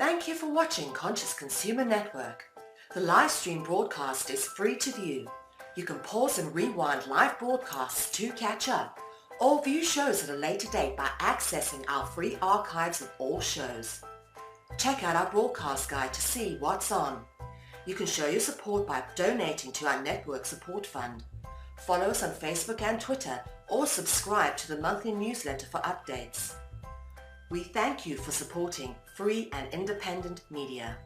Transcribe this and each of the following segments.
Thank you for watching Conscious Consumer Network. The live stream broadcast is free to view. You can pause and rewind live broadcasts to catch up, or view shows at a later date by accessing our free archives of all shows. Check out our broadcast guide to see what's on. You can show your support by donating to our network support fund. Follow us on Facebook and Twitter, or subscribe to the monthly newsletter for updates. We thank you for supporting free and independent media.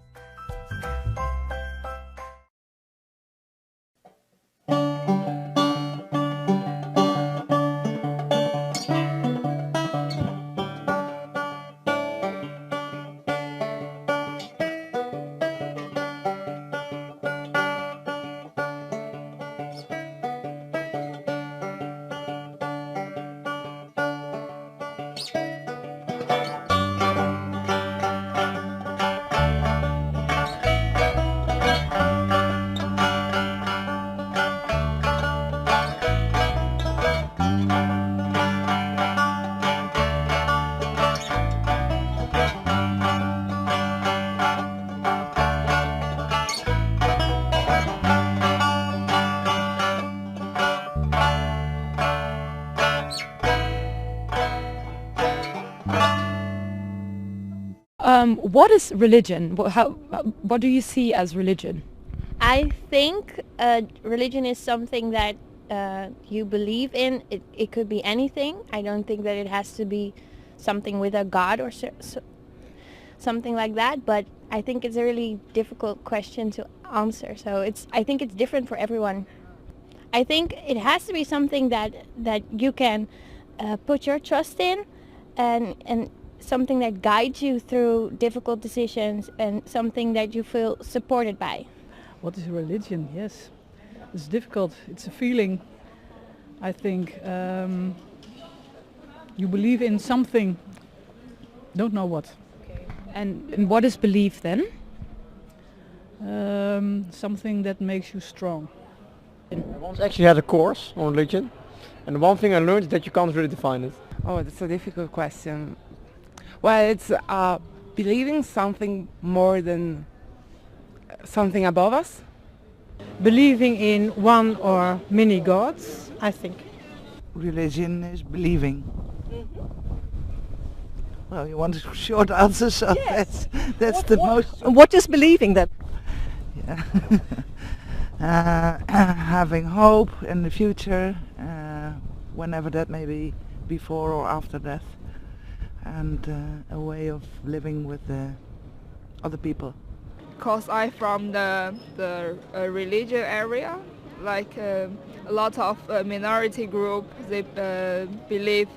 What is religion? What do you see as religion? I think religion is something that you believe in. It could be anything. I don't think that it has to be something with a god or something like that, but I think it's a really difficult question to answer. So I think it's different for everyone. I think it has to be something that you can put your trust in and something that guides you through difficult decisions and something that you feel supported by. What is religion? Yes, it's difficult. It's a feeling. I think you believe in something, don't know what. Okay. And what is belief then? Something that makes you strong. I once actually had a course on religion, and one thing I learned is that you can't really define it. Oh, that's a difficult question. Well, it's believing something more than something above us. Believing in one or many gods, I think. Religion is believing. Mm-hmm. Well, you want a short answer, so yes. that's the most... What is believing then? Yeah. Having hope in the future, whenever that may be, before or after death. And a way of living with other people. Because I'm from the religion area, like a lot of minority group, they believe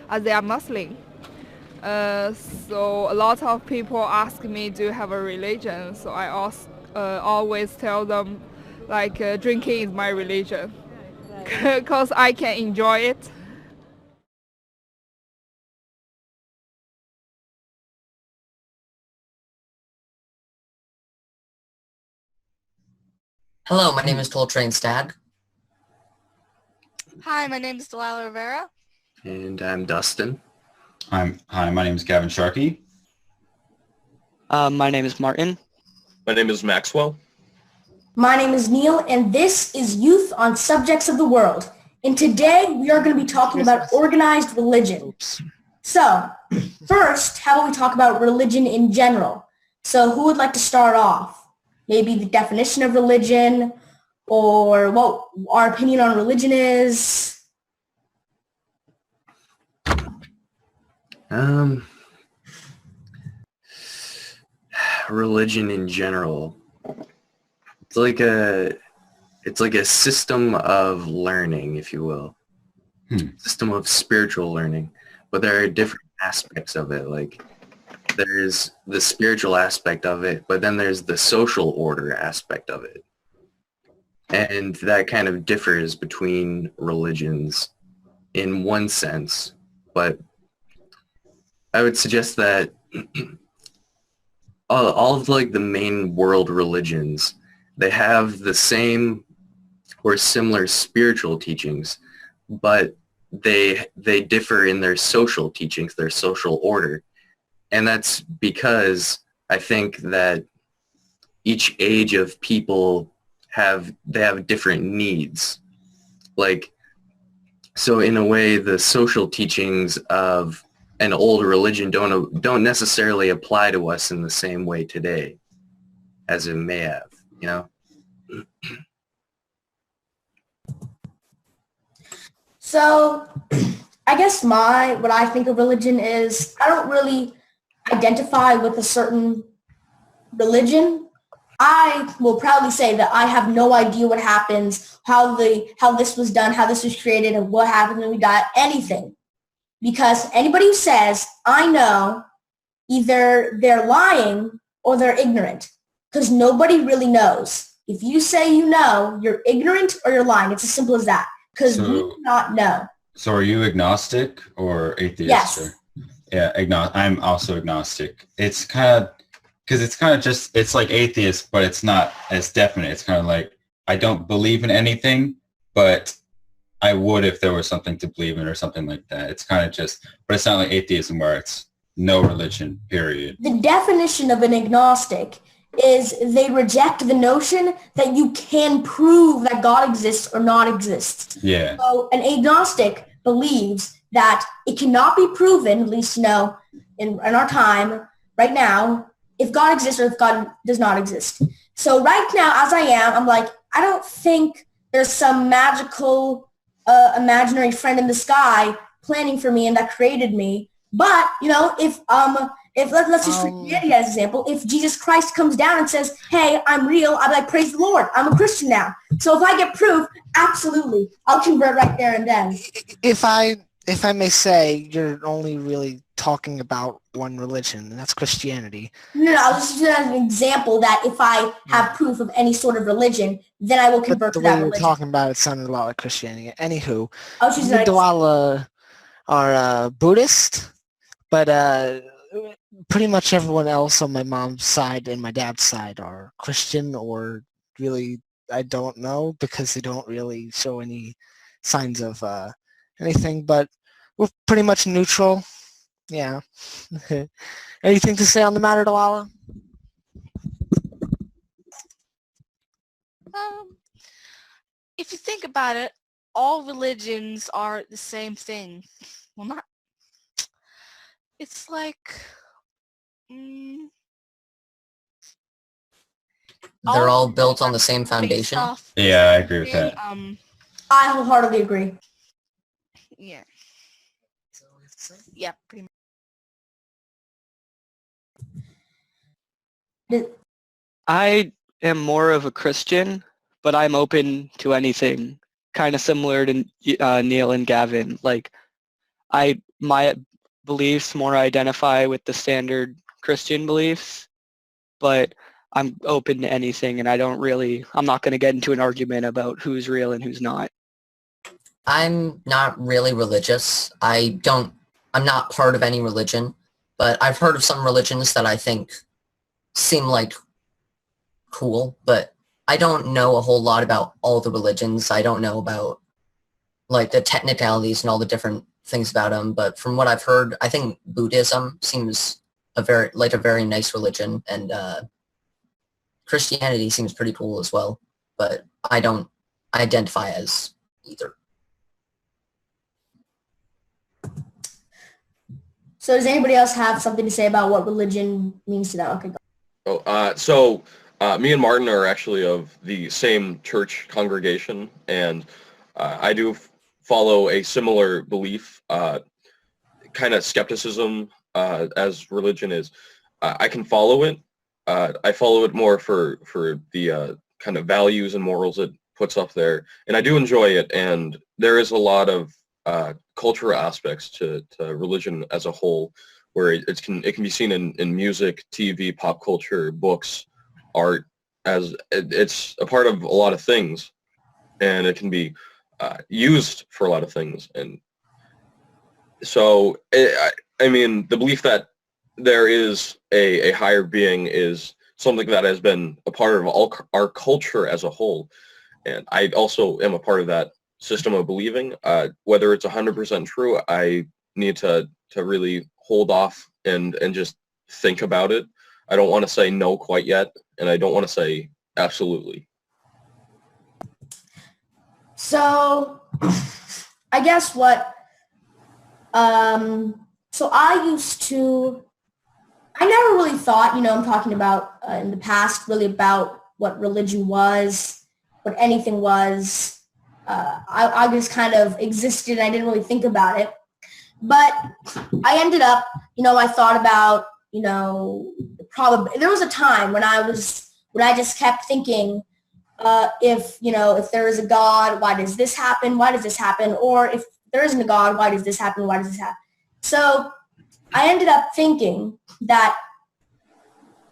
as they are Muslim. So a lot of people ask me, do you have a religion? So I always tell them, like drinking is my religion, because I can enjoy it. Hello, my name is Coltrane Stagg. Hi, my name is Delilah Rivera. And I'm Dustin. Hi, my name is Gavin Sharkey. My name is Martin. My name is Maxwell. My name is Neil, and this is Youth on Subjects of the World. And today we are going to be talking about organized religion. Oops. So, first, how about we talk about religion in general? So who would like to start off? Maybe the definition of religion, or what our opinion on religion is. Religion in general. It's like a system of learning, if you will. System of spiritual learning. But there are different aspects of it. Like there's the spiritual aspect of it, but then there's the social order aspect of it. And that kind of differs between religions in one sense. But I would suggest that all of like the main world religions, they have the same or similar spiritual teachings, but they differ in their social teachings, their social order. And that's because I think that each age of people have different needs. Like, so in a way, the social teachings of an old religion don't necessarily apply to us in the same way today as it may have, you know? So I guess what I think of religion is, I don't really identify with a certain religion. I will proudly say that I have no idea what happens, how this was done, how this was created, and what happens when we die, anything. Because anybody who says, I know, either they're lying or they're ignorant. Because nobody really knows. If you say you know, you're ignorant or you're lying. It's as simple as that. Because we do not know. So are you agnostic or atheist? Yes. Or, yeah, I'm also agnostic. It's kind of, because it's kind of just, it's like atheist, but it's not as definite. It's kind of like, I don't believe in anything, but I would if there was something to believe in or something like that. It's kind of just, but it's not like atheism where it's no religion, period. The definition of an agnostic is they reject the notion that you can prove that God exists or not exists. Yeah. So an agnostic believes that it cannot be proven, at least, in our time, right now, if God exists or if God does not exist. So right now, as I am, I'm like, I don't think there's some magical, imaginary friend in the sky planning for me and that created me. But, if let's just take Christianity as an example, if Jesus Christ comes down and says, hey, I'm real, I'd be like, praise the Lord, I'm a Christian now. So if I get proof, absolutely, I'll convert right there and then. If I may say, you're only really talking about one religion, and that's Christianity. No, I was just using that as an example that if I have proof of any sort of religion, then I will convert to that religion. The way you were talking about it sounded a lot like Christianity. Anywho, the Delilah are Buddhist, but pretty much everyone else on my mom's side and my dad's side are Christian, or really, I don't know, because they don't really show any signs of anything, but we're pretty much neutral. Yeah. Anything to say on the matter, Delilah? If you think about it, all religions are the same thing. Well, not. It's like. They're all built on the same foundation. Yeah, I agree with that. I wholeheartedly agree. Yeah. Yeah, pretty much. I am more of a Christian, but I'm open to anything. Kind of similar to Neil and Gavin. Like, my beliefs more identify with the standard Christian beliefs, but I'm open to anything, and I'm not going to get into an argument about who's real and who's not. I'm not really religious. I'm not part of any religion, but I've heard of some religions that I think seem like cool, but I don't know a whole lot about all the religions. I don't know about like the technicalities and all the different things about them, but from what I've heard, I think Buddhism seems a very nice religion, and Christianity seems pretty cool as well, but I don't identify as either. So does anybody else have something to say about what religion means to them? Okay, go. So me and Martin are actually of the same church congregation, and I do follow a similar belief, kind of skepticism as religion is. I can follow it. I follow it more for the kind of values and morals it puts up there, and I do enjoy it. And there is a lot of cultural aspects to religion as a whole, where it can be seen in music, TV, pop culture, books, art, as it's a part of a lot of things, and it can be used for a lot of things. And so, I mean, the belief that there is a higher being is something that has been a part of all our culture as a whole, and I also am a part of that system of believing. Whether it's 100% true, I need to really hold off and just think about it. I don't want to say no quite yet, and I don't want to say absolutely. So, I guess what, so I never really thought, I'm talking about in the past, really about what religion was, what anything was. I just kind of existed and I didn't really think about it. But I ended up, I thought about, there was a time when I just kept thinking, if there is a God, why does this happen? Why does this happen? Or if there isn't a God, why does this happen? Why does this happen? So I ended up thinking that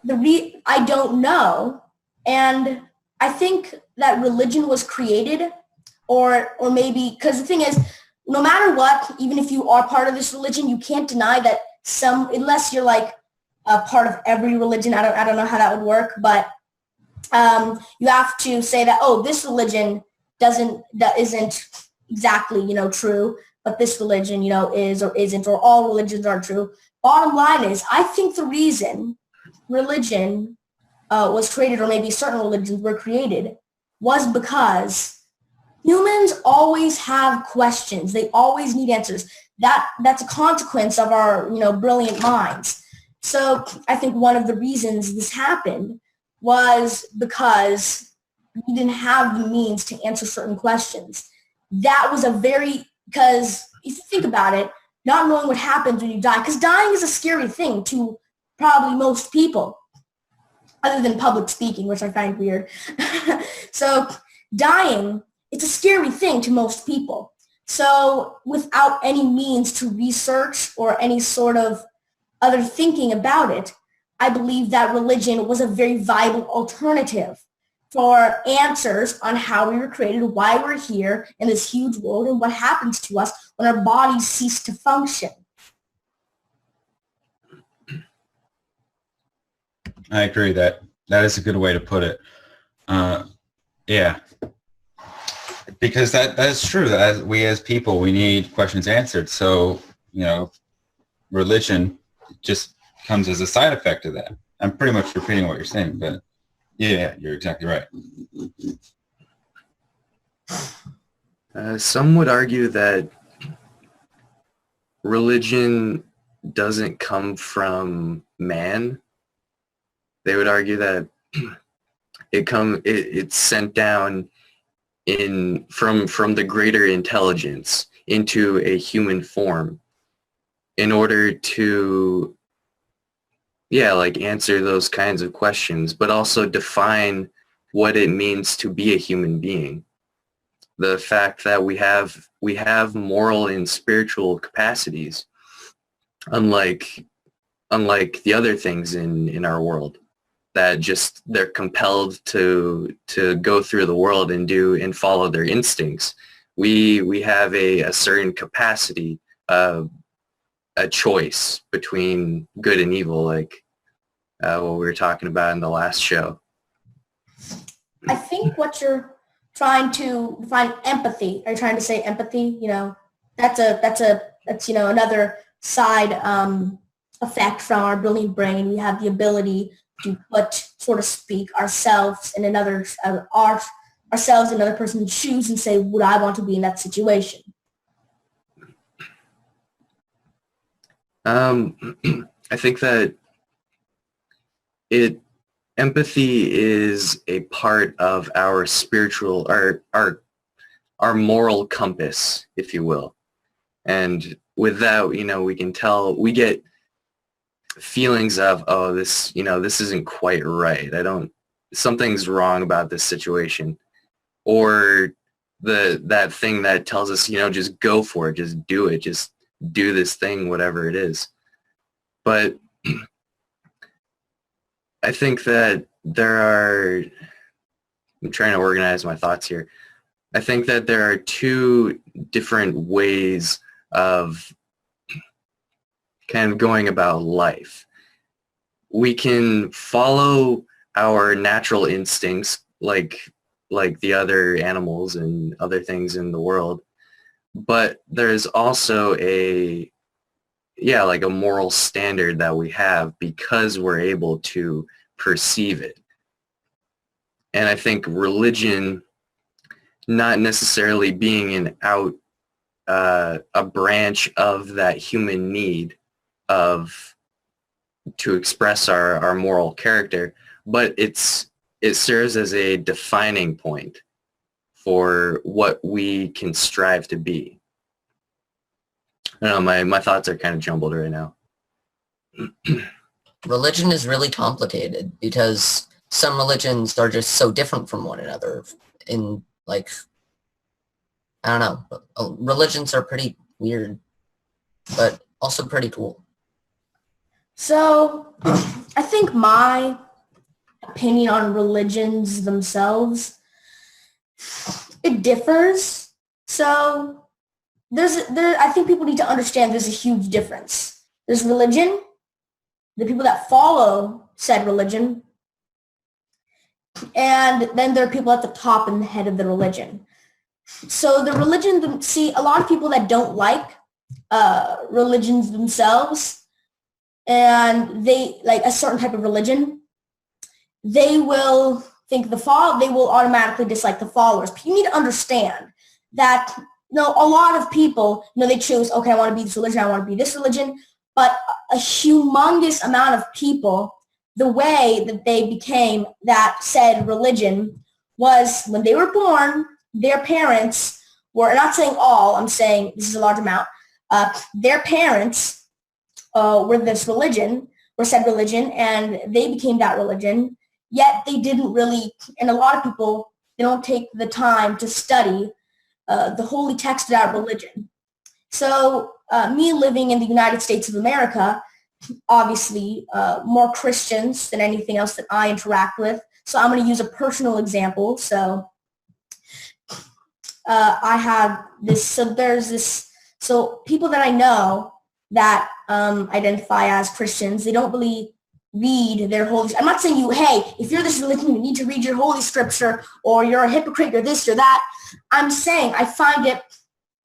I don't know. And I think that religion was created or maybe, because the thing is, no matter what, even if you are part of this religion, you can't deny that unless you're like a part of every religion, I don't know how that would work, but you have to say that, this religion isn't exactly, true, but this religion, is or isn't, or all religions are true. Bottom line is, I think the reason religion was created, or maybe certain religions were created, was because humans always have questions. They always need answers. That's a consequence of our, brilliant minds. So I think one of the reasons this happened was because we didn't have the means to answer certain questions. That was because if you think about it, not knowing what happens when you die, because dying is a scary thing to probably most people, other than public speaking, which I find weird. So dying, it's a scary thing to most people. So without any means to research or any sort of other thinking about it, I believe that religion was a very viable alternative for answers on how we were created, why we're here in this huge world, and what happens to us when our bodies cease to function. I agree that is a good way to put it. Yeah, because that is true. That we as people, we need questions answered. So, religion just comes as a side effect of that. I'm pretty much repeating what you're saying, but yeah, you're exactly right. Some would argue that religion doesn't come from man. They would argue that it's sent down from the greater intelligence into a human form in order to answer those kinds of questions, but also define what it means to be a human being. The fact that we have moral and spiritual capacities, unlike the other things in our world, that just they're compelled to go through the world and follow their instincts. We have a certain capacity, a choice between good and evil, like what we were talking about in the last show. I think what you're trying to define empathy. Are you trying to say empathy? That's another side effect from our brilliant brain. We have the ability to put, so to speak, ourselves in another person's shoes and say, would I want to be in that situation? I think that empathy is a part of our spiritual, our moral compass, if you will. And with that, we can tell, we get feelings of, this isn't quite right. Something's wrong about this situation. Or that thing that tells us, just go for it, just do it, just do this thing, whatever it is. But I think that I'm trying to organize my thoughts here. I think that there are two different ways of kind of going about life. We can follow our natural instincts like the other animals and other things in the world, but there's also a yeah, like a moral standard that we have because we're able to perceive it. And I think religion not necessarily being a branch of that human need to express our moral character, but it serves as a defining point for what we can strive to be. I don't know, my thoughts are kind of jumbled right now. Religion is really complicated because some religions are just so different from one another. In like, I don't know, religions are pretty weird, but also pretty cool. So, I think my opinion on religions themselves, it differs. So, I think people need to understand there's a huge difference. There's religion, the people that follow said religion, and then there are people at the top and the head of the religion. So the religion, see, a lot of people that don't like religions themselves, and they like a certain type of religion, they will think they will automatically dislike the followers. You need to understand that, a lot of people, they choose, okay, I want to be this religion, I want to be this religion, but a humongous amount of people, the way that they became that said religion was when they were born, their parents were, not saying all, I'm saying this is a large amount, their parents were this religion, were said religion, and they became that religion, yet they didn't really, and a lot of people, they don't take the time to study the holy text of that religion. So me living in the United States of America, obviously more Christians than anything else that I interact with. So I'm going to use a personal example. So I have this, so people that I know that identify as Christians, they don't really read their holy, I'm not saying if you're this religion, you need to read your holy scripture, or you're a hypocrite, you're this, you're that. I'm saying I find it,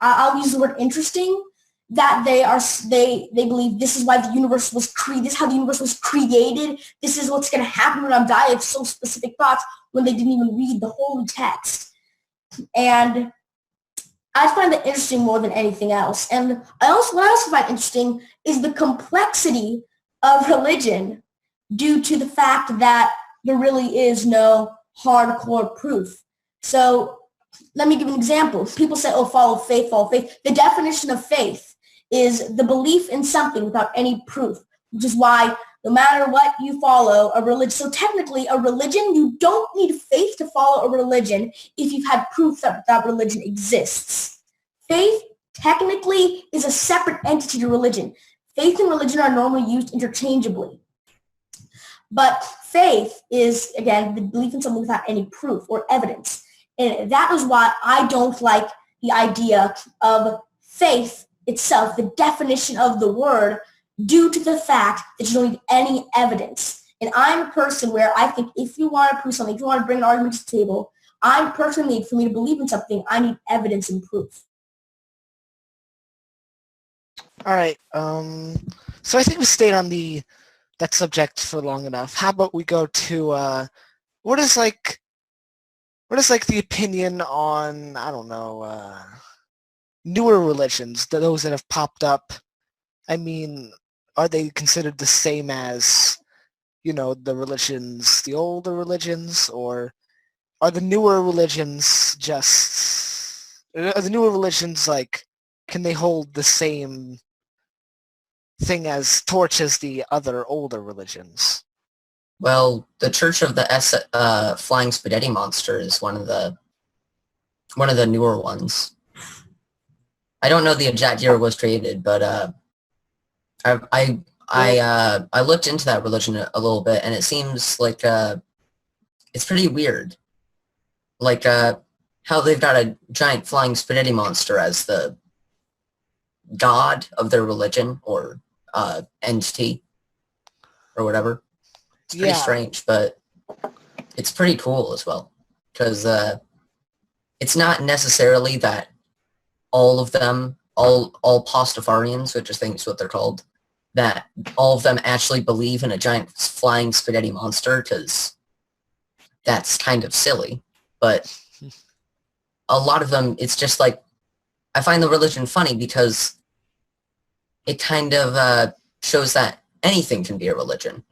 I'll use the word interesting, that they believe this is why the universe was this is how the universe was created, this is what's going to happen when I'm dying. They have so specific thoughts when they didn't even read the holy text. And I find that interesting more than anything else. And what I also find interesting is the complexity of religion, due to the fact that there really is no hardcore proof. So let me give an example. People say, follow faith, follow faith. The definition of faith is the belief in something without any proof, which is why no matter what you follow a religion. So technically a religion, you don't need faith to follow a religion if you've had proof that that religion exists. Faith technically is a separate entity to religion. Faith and religion are normally used interchangeably. But faith is, again, the belief in something without any proof or evidence. And that is why I don't like the idea of faith itself, the definition of the word, due to the fact that you don't need any evidence. And I'm a person where I think if you want to prove something, if you want to bring an argument to the table, I'm personally, for me to believe in something, I need evidence and proof. All right. So I think we stayed on that subject for long enough. How about we go to what is the opinion on, I don't know, newer religions, those that have popped up? I mean, are they considered the same as, the religions, the older religions, or are the newer religions like, can they hold the same thing as torch as the other older religions? Well, the Church of the Flying Spaghetti Monster is one of the newer ones. I don't know the exact year it was created, but I looked into that religion a little bit, and it seems like it's pretty weird. Like how they've got a giant flying spaghetti monster as the god of their religion, or entity, or whatever. It's pretty strange, but it's pretty cool as well, because it's not necessarily that all of them all Pastafarians, which I think is what they're called, that all of them actually believe in a giant flying spaghetti monster, because that's kind of silly. But a lot of them, it's just like, I find the religion funny because it kind of shows that anything can be a religion.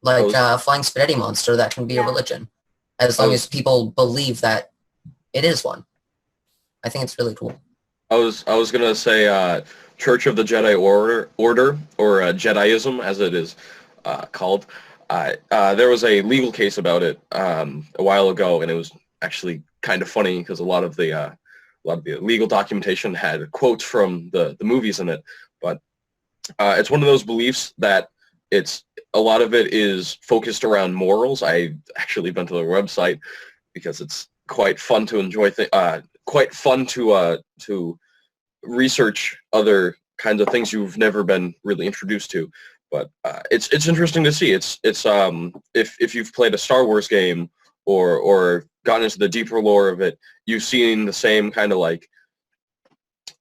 Like a flying spaghetti monster, that can be a religion, as long as people believe that it is one. I think it's really cool. I was gonna say Church of the Jedi Order or Jediism, as it is called. There was a legal case about it a while ago, and it was actually kind of funny because a lot of the legal documentation had quotes from the movies in it. But it's one of those beliefs that a lot of it is focused around morals. I actually went to their website because it's quite fun to enjoy. Quite fun to research other kinds of things you've never been really introduced to. But it's interesting to see. It's if you've played a Star Wars game or gotten into the deeper lore of it, you've seen the same kind of like,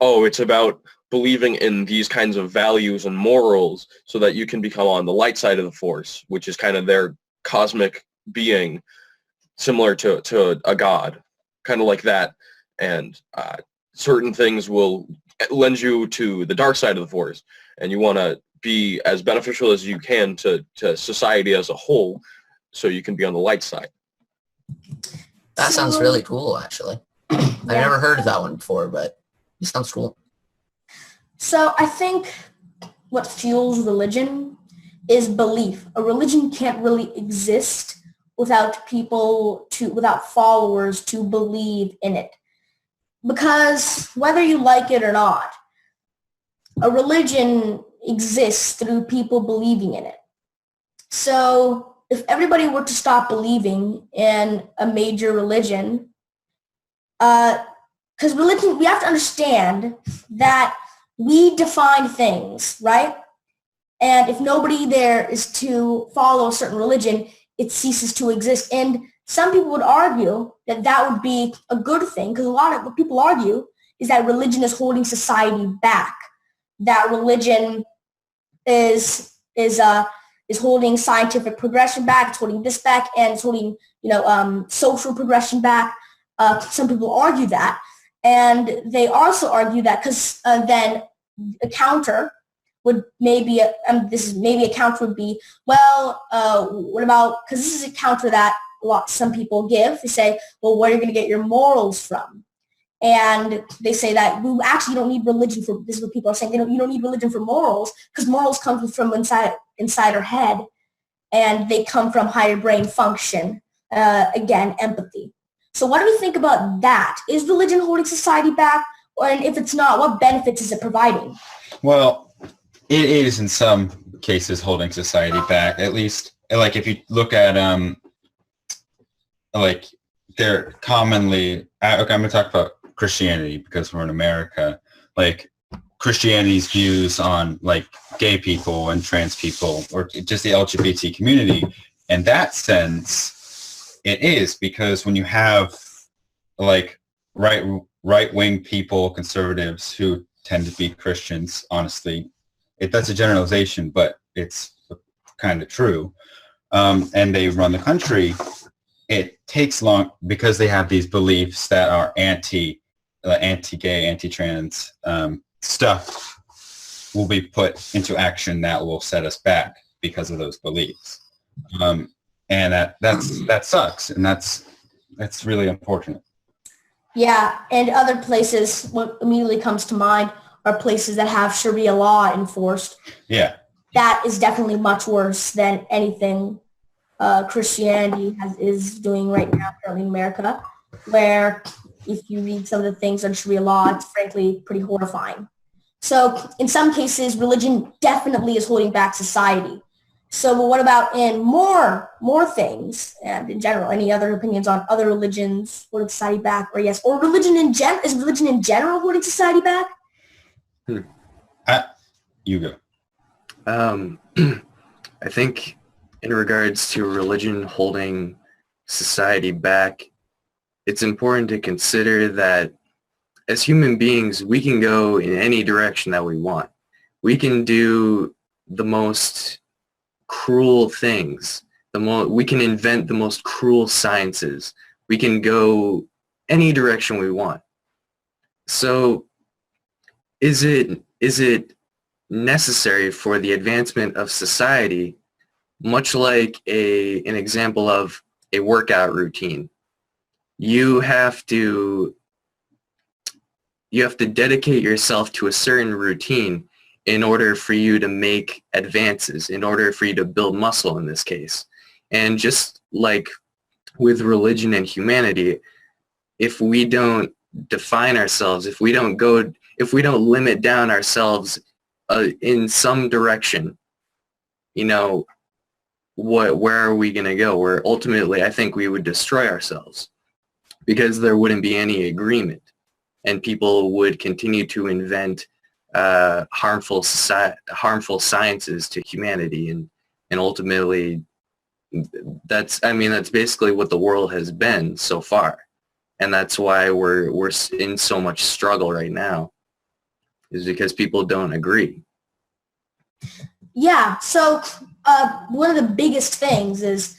oh, it's about believing in these kinds of values and morals so that you can become on the light side of the Force, which is kind of their cosmic being, similar to a god, kind of like that. And certain things will lend you to the dark side of the Force, and you want to be as beneficial as you can to society as a whole, so you can be on the light side. That sounds really cool, actually. I've never heard of that one before, but it sounds cool. So I think what fuels religion is belief. A religion can't really exist without followers to believe in it. Because whether you like it or not, a religion exists through people believing in it. So if everybody were to stop believing in a major religion, because religion, we have to understand that we define things, right? And if nobody there is to follow a certain religion, it ceases to exist. And some people would argue that that would be a good thing, because a lot of what people argue is that religion is holding society back. That religion is holding scientific progression back. It's holding this back, and it's holding social progression back. Some people argue that, and they also argue that because then a counter would maybe a counter would be, well, what about, because this is a counter that some people give. They say, well, where are you going to get your morals from? And they say that we actually don't need religion for, this is what people are saying, you don't need religion for morals, because morals come from inside our head, and they come from higher brain function, again, empathy. So what do we think about that? Is religion holding society back? And if it's not, what benefits is it providing? Well, it is in some cases holding society back. At least, like if you look at like they're commonly. Okay, I'm gonna talk about Christianity because we're in America. Like Christianity's views on like gay people and trans people, or just the LGBT community. In that sense, it is, because when you have like right-wing people, conservatives who tend to be Christians, honestly, that's a generalization, but it's kind of true, and they run the country, it takes long because they have these beliefs that are anti-gay, anti-trans stuff will be put into action that will set us back because of those beliefs, and that sucks, and that's really unfortunate. Yeah, and other places, what immediately comes to mind are places that have Sharia law enforced. Yeah. That is definitely much worse than anything Christianity is doing right now currently in America, where if you read some of the things on Sharia law, it's frankly pretty horrifying. So in some cases, religion definitely is holding back society. So but what about in more things, and in general, any other opinions on other religions holding society back, or yes, or religion in is religion in general holding society back? You go. I think in regards to religion holding society back, it's important to consider that as human beings, we can go in any direction that we want. We can do the most cruel things. We can invent the most cruel sciences. We can go any direction we want. So is it necessary for the advancement of society, much like an example of a workout routine? You have to dedicate yourself to a certain routine in order for you to make advances, in order for you to build muscle in this case. And just like with religion and humanity, if we don't define ourselves, if we don't limit down ourselves in some direction, where are we going to go? Where ultimately I think we would destroy ourselves, because there wouldn't be any agreement, and people would continue to invent harmful sciences to humanity, and ultimately that's basically what the world has been so far, and that's why we're in so much struggle right now, is because people don't agree. Yeah, so one of the biggest things is,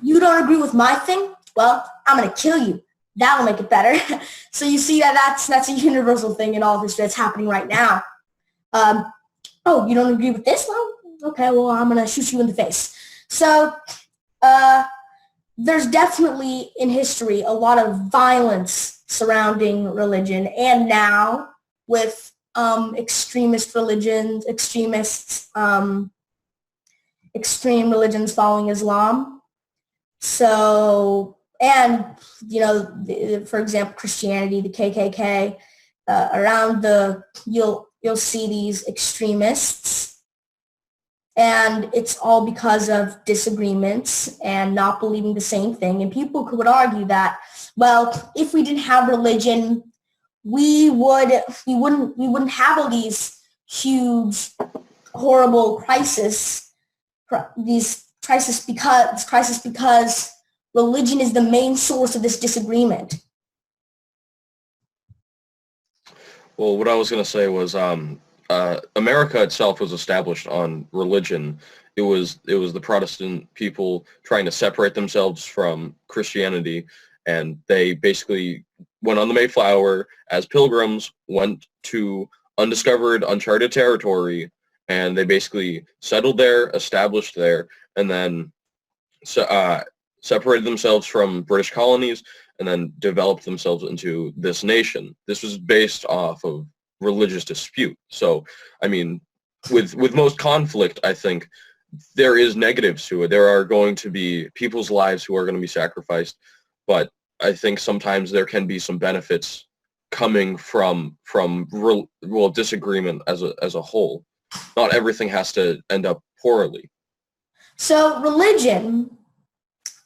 you don't agree with my thing? Well, I'm going to kill you. That'll make it better. So you see that's a universal thing in all of history that's happening right now. Oh, you don't agree with this? Well, okay, well, I'm going to shoot you in the face. So there's definitely in history a lot of violence surrounding religion, and now with extremist religions, extreme religions following Islam. So, and, for example, Christianity, the KKK, you'll see these extremists, and it's all because of disagreements and not believing the same thing. And people would argue that, well, if we didn't have religion, we wouldn't have all these huge, horrible crises because religion is the main source of this disagreement. Well, what I was going to say was America itself was established on religion. It was the Protestant people trying to separate themselves from Christianity, and they basically went on the Mayflower as pilgrims, went to undiscovered, uncharted territory, and they basically settled there, established there, and then separated themselves from British colonies, and then developed themselves into this nation. This was based off of religious dispute. So, I mean, with most conflict, I think there is negatives to it. There are going to be people's lives who are going to be sacrificed, but I think sometimes there can be some benefits coming from disagreement as a whole. Not everything has to end up poorly. So religion,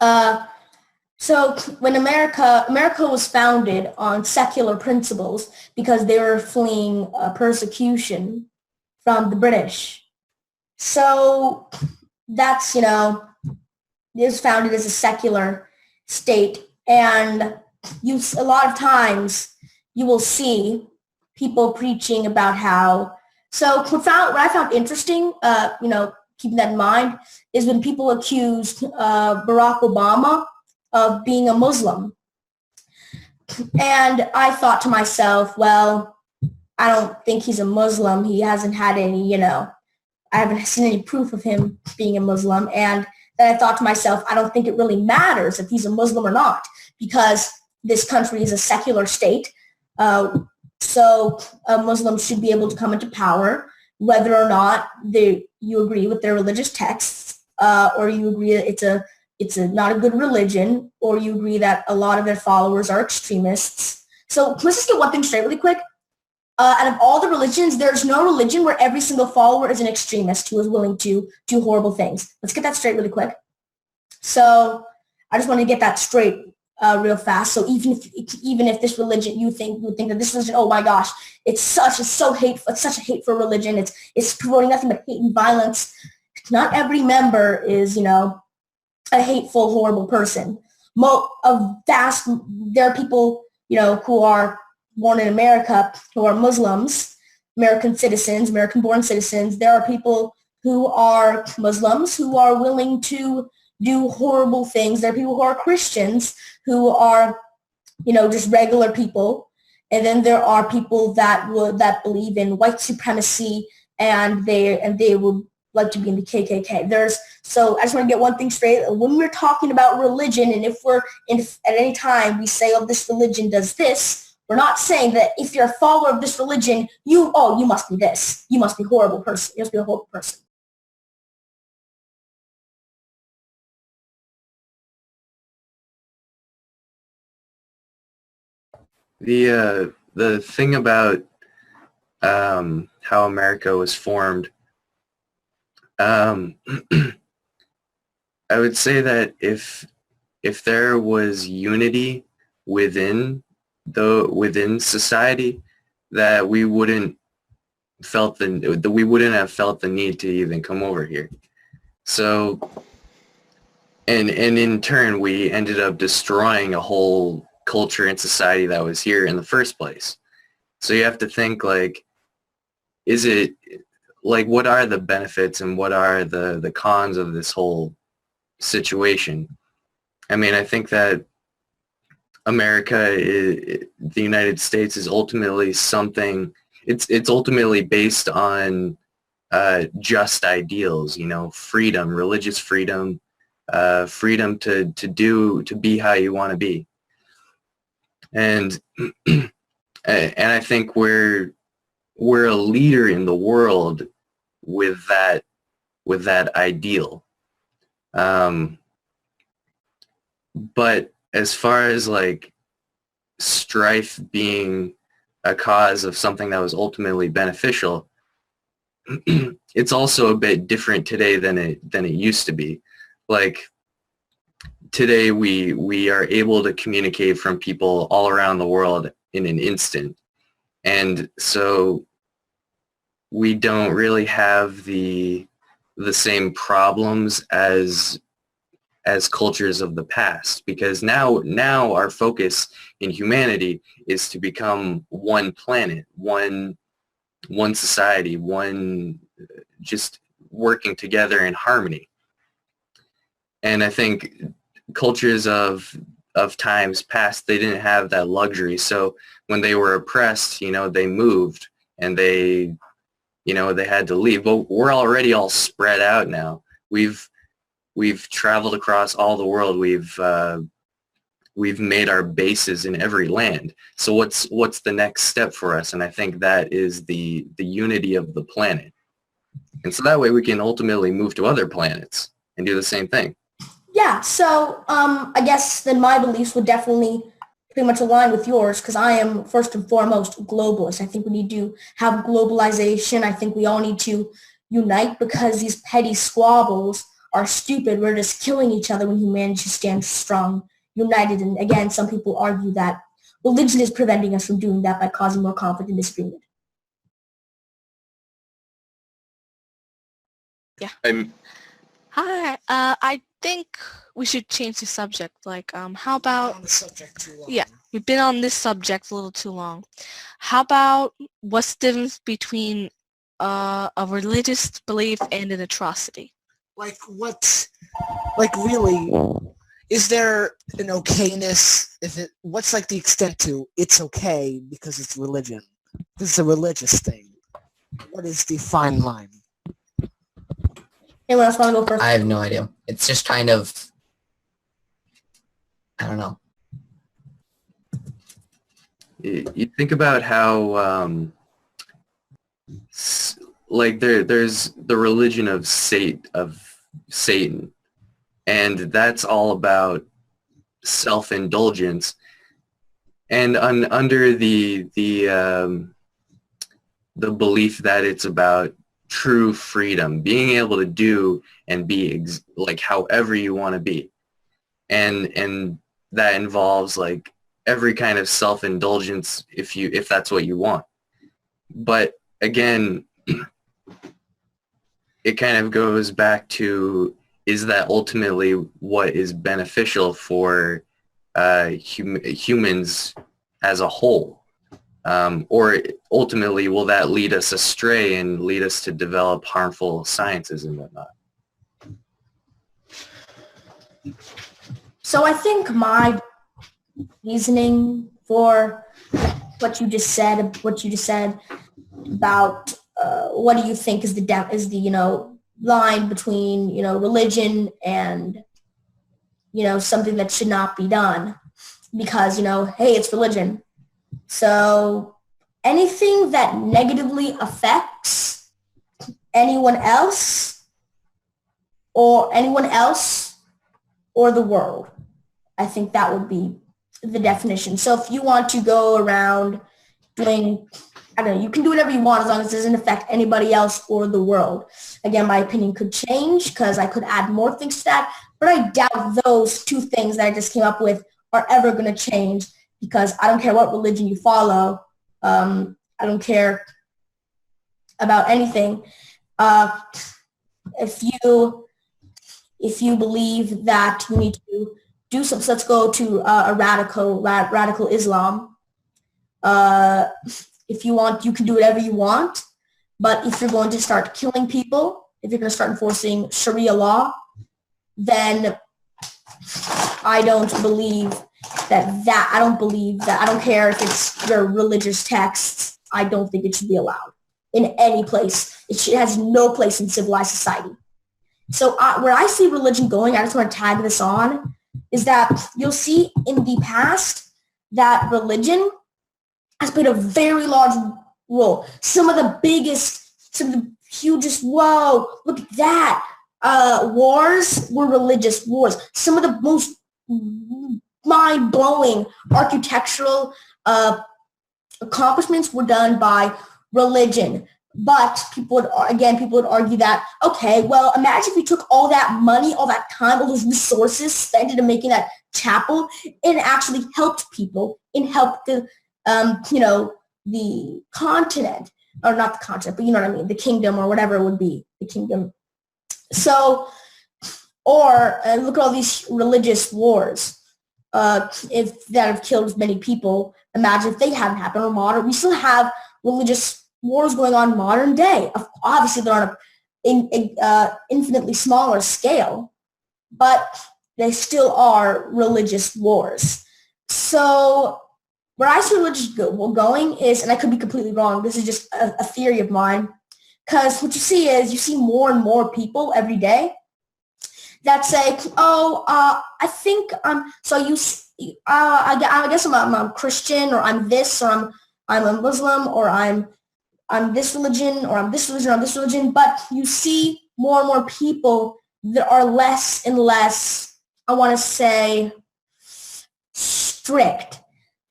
so when America was founded on secular principles because they were fleeing persecution from the British. So that's, it was founded as a secular state. And a lot of times you will see people preaching about how, so what I found interesting, keeping that in mind, is when people accused Barack Obama of being a Muslim. And I thought to myself, well, I don't think he's a Muslim. He hasn't had any, I haven't seen any proof of him being a Muslim. And then I thought to myself, I don't think it really matters if he's a Muslim or not, because this country is a secular state. So Muslims should be able to come into power, whether or not you agree with their religious texts, or you agree that it's not a good religion, or you agree that a lot of their followers are extremists. So let's just get one thing straight really quick. Out of all the religions, there's no religion where every single follower is an extremist who is willing to do horrible things. Let's get that straight really quick. So I just want to get that straight real fast. So even if this religion, you would think that this religion, oh my gosh, it's so hateful. It's such a hateful religion. It's promoting nothing but hate and violence. Not every member is, a hateful, horrible person. There are people, who are born in America who are Muslims, American citizens, American-born citizens. There are people who are Muslims who are willing to do horrible things. There are people who are Christians who are, just regular people. And then there are people that believe in white supremacy and they would like to be in the KKK. So I just want to get one thing straight. When we're talking about religion, and if at any time we say, oh, this religion does this, we're not saying that if you're a follower of this religion, you must be this. You must be a horrible person. You must be a horrible person. The thing about how America was formed, I would say that if there was unity within society, that we wouldn't have felt the need to even come over here. So, and in turn, we ended up destroying a whole culture and society that was here in the first place. So you have to think, like, is it, like, what are the benefits and what are the cons of this whole situation? I mean, I think that the United States is ultimately something, it's ultimately based on just ideals, freedom, religious freedom, freedom to be how you want to be. And I think we're a leader in the world with that ideal. But as far as like strife being a cause of something that was ultimately beneficial, it's also a bit different today than it used to be. Like, today we are able to communicate from people all around the world in an instant. And so we don't really have the same problems as cultures of the past, because now our focus in humanity is to become one planet, one society, just working together in harmony. And I think cultures of times past, they didn't have that luxury. So when they were oppressed, they moved and they had to leave. But we're already all spread out now. We've traveled across all the world. We've made our bases in every land. So what's the next step for us? And I think that is the unity of the planet. And so that way we can ultimately move to other planets and do the same thing. Yeah, so I guess then my beliefs would definitely pretty much align with yours, because I am first and foremost a globalist. I think we need to have globalization. I think we all need to unite, because these petty squabbles are stupid. We're just killing each other when humanity stands strong, united. And again, some people argue that religion is preventing us from doing that by causing more conflict and disagreement. Yeah. Hi. I think we should change the subject. Like, how about? On the subject too long. Yeah, we've been on this subject a little too long. How about what's the difference between a religious belief and an atrocity? Like really, is there an okayness? What's like the extent to it's okay because it's religion? This is a religious thing. What is the fine line? Anyone else want to go first? I have no idea. It's just kind of, I don't know. You think about how, like there's the religion of Satan, and that's all about self-indulgence, and under the belief that it's about true freedom, being able to do and be like however you want to be, and that involves like every kind of self-indulgence if that's what you want. But again, it kind of goes back to, is that ultimately what is beneficial for humans as a whole? Or ultimately, will that lead us astray and lead us to develop harmful sciences and whatnot? So I think my reasoning for what you just said about what do you think is the line between religion and something that should not be done because hey, it's religion. So anything that negatively affects anyone else or the world, I think that would be the definition. So if you want to go around doing, I don't know, you can do whatever you want as long as it doesn't affect anybody else or the world. Again, my opinion could change because I could add more things to that, but I doubt those two things that I just came up with are ever going to change because I don't care what religion you follow. I don't care about anything. If you believe that you need to do something, so let's go to a radical Islam. If you want, you can do whatever you want. But if you're going to start killing people, if you're going to start enforcing Sharia law, then I don't believe that. I don't care if it's your religious texts. I don't think it should be allowed in any place. It has no place in civilized society. So where I see religion going, I just want to tag this on, is that you'll see in the past that religion has played a very large role. Some of the hugest, whoa, look at that, wars were religious wars. Some of the most mind-blowing architectural accomplishments were done by religion. But people would argue that, okay, well, imagine if we took all that money, all that time, all those resources spent into making that chapel and actually helped people and helped the continent, or not the continent, but you know what I mean, the kingdom or whatever it would be, the kingdom. So, or look at all these religious wars if that have killed many people. Imagine if they hadn't happened, or we still have religious wars going on modern day. Obviously, they're on an infinitely smaller scale, but they still are religious wars. So where I see religion going is, and I could be completely wrong, this is just a theory of mine, because what you see is you see more and more people every day that say, I think I guess I'm a Christian, or I'm this, or I'm a Muslim, or I'm this religion, or I'm this religion, or I'm this religion, but you see more and more people that are less and less, I want to say, strict.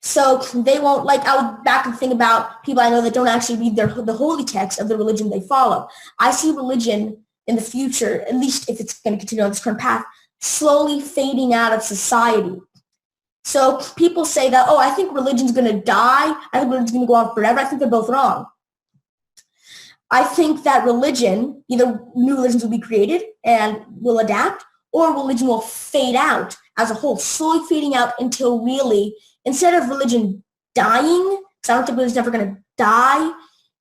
So they won't, like, I would back and think about people I know that don't actually read the holy text of the religion they follow. I see religion in the future, at least if it's going to continue on this current path, slowly fading out of society. So people say that, I think religion's going to die. I think religion's going to go on forever. I think they're both wrong. I think that religion, either new religions will be created and will adapt, or religion will fade out as a whole, slowly fading out until really, instead of religion dying, because I don't think religion's ever going to die,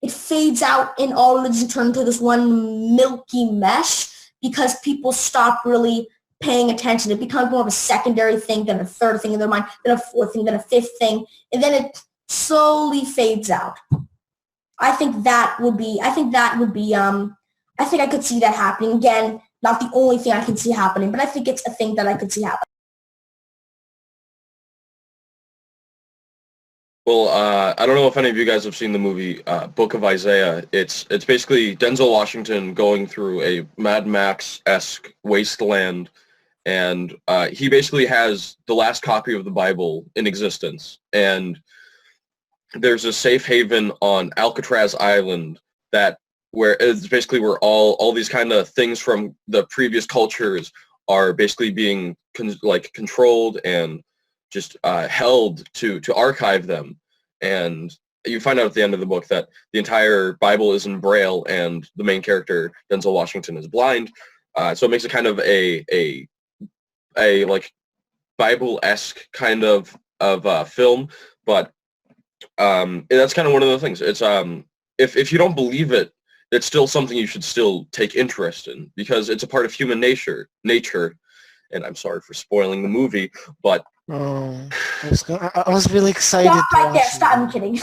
it fades out and all religions turn into this one milky mesh because people stop really paying attention. It becomes more of a secondary thing, then a third thing in their mind, then a fourth thing, then a fifth thing, and then it slowly fades out. I think I could see that happening. Again, not the only thing I can see happening, but I think it's a thing that I could see happening. Well, I don't know if any of you guys have seen the movie Book of Isaiah. It's basically Denzel Washington going through a Mad Max-esque wasteland, and he basically has the last copy of the Bible in existence. And there's a safe haven on Alcatraz Island where it's basically where all these kind of things from the previous cultures are basically being controlled and just held to archive them. And you find out at the end of the book that the entire Bible is in Braille, and the main character, Denzel Washington, is blind. So it makes it kind of a like Bible-esque kind of film, but that's kind of one of the things. It's if you don't believe it, it's still something you should still take interest in because it's a part of human nature. And I'm sorry for spoiling the movie, but Oh, I was really excited. Stop right there. Stop. I'm kidding.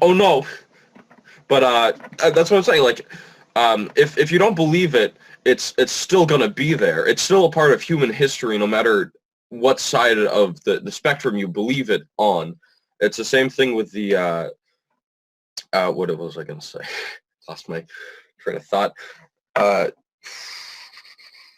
oh no. But that's what I'm saying. Like, if you don't believe it, it's still gonna be there. It's still a part of human history, no matter what side of the spectrum you believe it on. It's the same thing with the what was I gonna say? Lost my train of thought.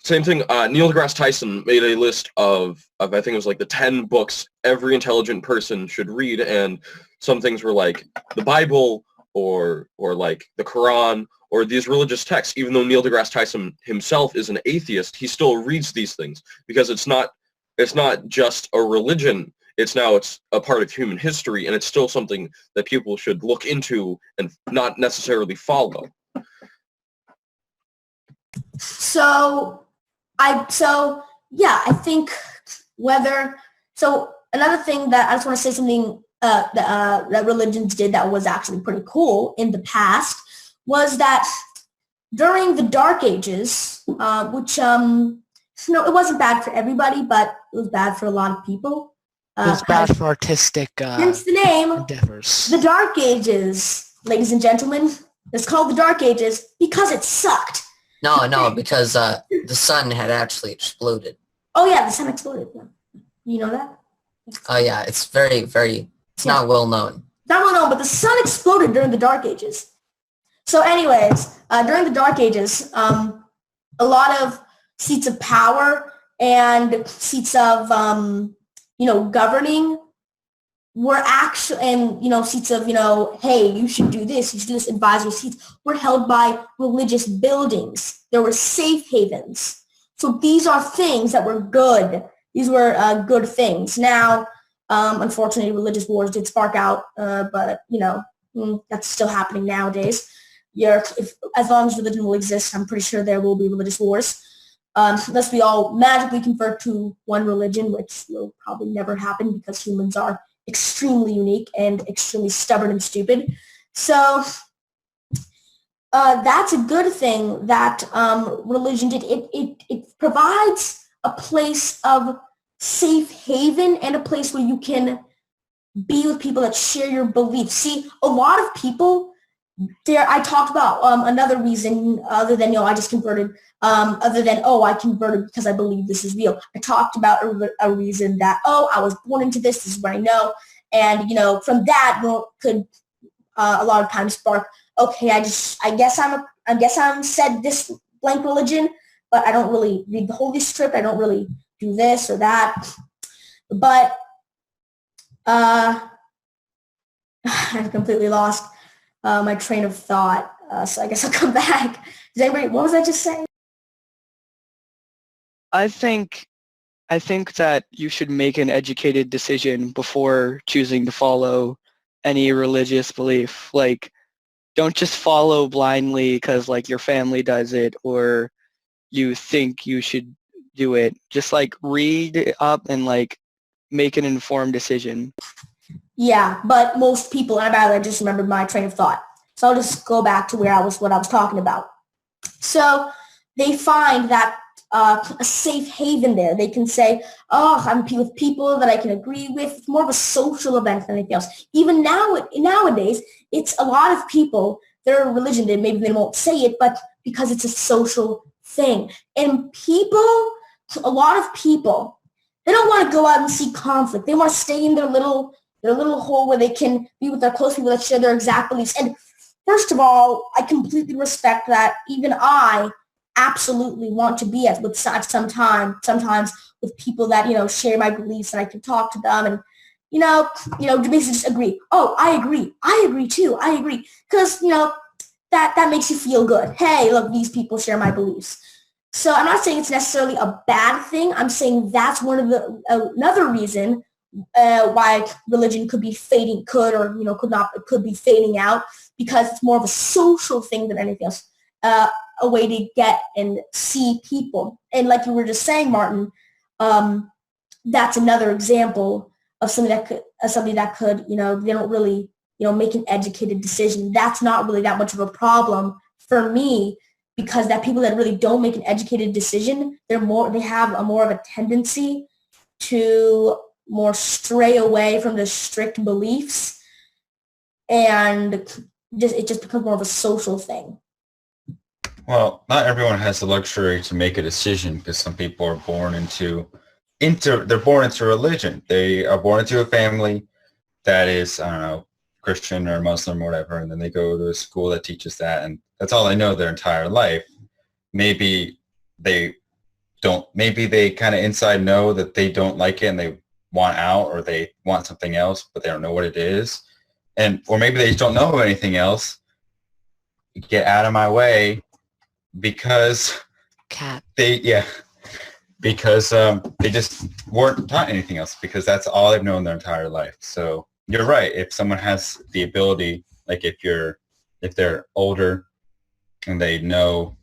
Same thing. Neil deGrasse Tyson made a list of I think it was like the 10 books every intelligent person should read, and some things were like the Bible or like the Quran or these religious texts. Even though Neil deGrasse Tyson himself is an atheist, he still reads these things because it's not just a religion. It's a part of human history, and it's still something that people should look into and not necessarily follow. I think another thing that I just want to say something that religions did that was actually pretty cool in the past was that during the Dark Ages, which it wasn't bad for everybody, but it was bad for a lot of people. It was bad for artistic hence the name, endeavors. The Dark Ages, ladies and gentlemen. It's called the Dark Ages because it sucked. No, because the sun had actually exploded. Oh yeah, the sun exploded. You know that? Oh yeah, it's very, very, it's not well known. Not well known, but the sun exploded during the Dark Ages. So anyways, during the Dark Ages, a lot of seats of power and seats of, governing were actually, and, seats of, hey, you should do this, advisory seats were held by religious buildings. There were safe havens. So these are things that were good. These were good things. Now, unfortunately, religious wars did spark out, but, that's still happening nowadays. As long as religion will exist, I'm pretty sure there will be religious wars. Unless we all magically convert to one religion, which will probably never happen because humans are extremely unique and extremely stubborn and stupid. So that's a good thing that religion did. It provides a place of safe haven and a place where you can be with people that share your beliefs. See, a lot of people there, I talked about another reason other than, I just converted, other than, I converted because I believe this is real. I talked about a reason that, I was born into this is what I know. And, from that could a lot of times spark, okay, I guess I'm said this blank religion, but I don't really read the Holy Script. I don't really do this or that. But I've completely lost my train of thought, so I guess I'll come back. What was I just saying? I think that you should make an educated decision before choosing to follow any religious belief. Like, don't just follow blindly because, like, your family does it or you think you should do it. Just, like, read up and, like, make an informed decision. Yeah, but most people, and I just remembered my train of thought. So I'll just go back to what I was talking about. So they find that a safe haven there. They can say, I'm with people that I can agree with. It's more of a social event than anything else. Even nowadays, it's a lot of people, their religion, maybe they won't say it, but because it's a social thing. And a lot of people, they don't want to go out and see conflict. They want to stay in their little hole where they can be with their close people that share their exact beliefs. And first of all, I completely respect that. Even I absolutely want to be sometimes with people that, share my beliefs and I can talk to them and, basically just agree. Oh, I agree. I agree too. I agree. Because, that makes you feel good. Hey, look, these people share my beliefs. So I'm not saying it's necessarily a bad thing. I'm saying that's one of another reason why religion could be fading, could be fading out, because it's more of a social thing than anything else, a way to get and see people. And like you were just saying, Martin, that's another example of somebody that could, they don't really, make an educated decision. That's not really that much of a problem for me, because that people that really don't make an educated decision, they have a more of a tendency to more stray away from the strict beliefs, and it just becomes more of a social thing. Well, not everyone has the luxury to make a decision, because some people are born into religion. They are born into a family that is, I don't know, Christian or Muslim or whatever, and then they go to a school that teaches that, and that's all they know their entire life. Maybe they kind of inside know that they don't like it and they want out, or they want something else, but they don't know what it is. Or maybe they just don't know anything else. Get out of my way, because they just weren't taught anything else, because that's all they've known their entire life. So you're right. If someone has the ability, like if they're older and they know,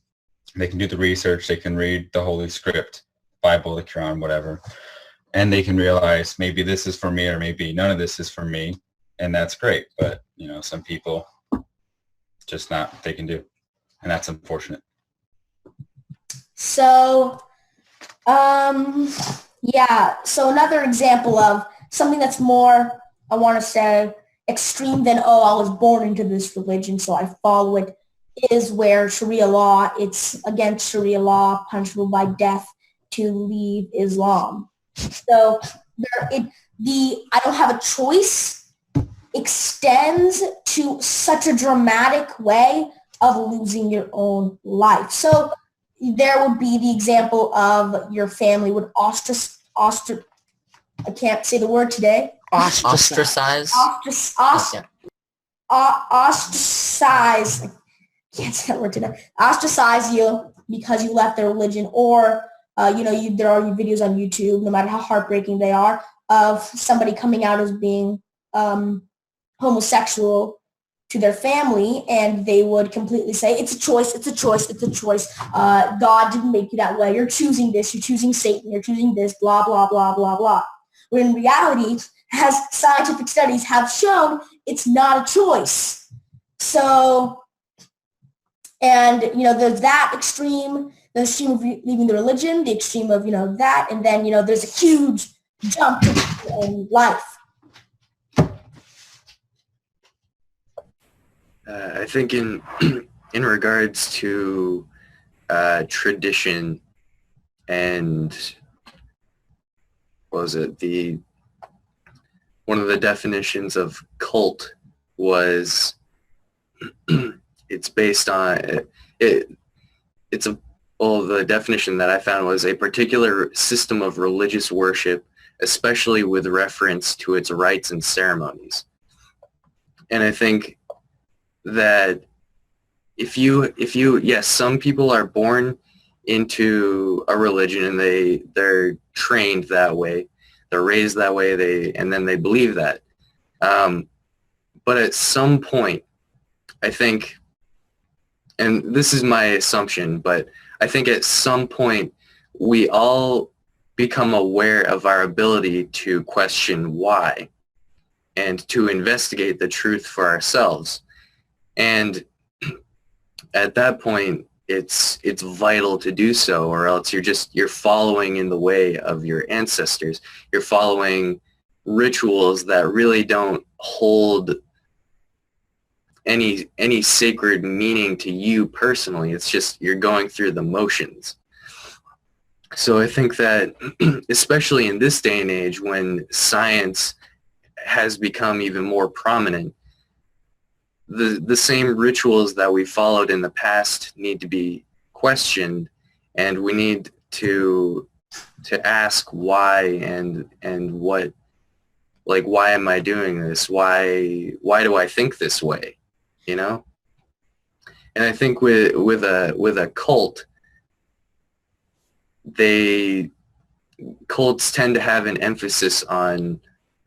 they can do the research, they can read the Holy Script, Bible, the Quran, whatever, and they can realize maybe this is for me, or maybe none of this is for me, and that's great. But some people just not what they can do, and that's unfortunate. So, so another example of something that's more, I want to say, extreme than, I was born into this religion, so I follow it, is where Sharia law, it's against Sharia law, punishable by death to leave Islam. So I don't have a choice extends to such a dramatic way of losing your own life. So there would be the example of your family would I can't say the word today. Ostracize. Ostracize. I can't say that word today. Ostracize you because you left their religion, or there are videos on YouTube, no matter how heartbreaking they are, of somebody coming out as being homosexual to their family, and they would completely say, it's a choice, it's a choice, it's a choice. God didn't make you that way. You're choosing this. You're choosing Satan. You're choosing this, blah, blah, blah, blah, blah. When in reality, as scientific studies have shown, it's not a choice. So, and, there's that extreme, the extreme of leaving the religion, the extreme of, that, and then, there's a huge jump in life. I think in regards to tradition and what was it? One of the definitions of cult was it's based on the definition that I found was a particular system of religious worship, especially with reference to its rites and ceremonies. And I think that yes, some people are born into a religion and they're trained that way, they're raised that way, and then they believe that. But at some point, I think, and this is my assumption, but I think at some point we all become aware of our ability to question why and to investigate the truth for ourselves. And at that point, it's vital to do so, or else you're following in the way of your ancestors. You're following rituals that really don't hold any sacred meaning to you personally. It's just you're going through the motions. So I think that especially in this day and age when science has become even more prominent, the same rituals that we followed in the past need to be questioned, and we need to ask why and what, like, why am I doing this? Why do I think this way? And I think with a cult, cults tend to have an emphasis on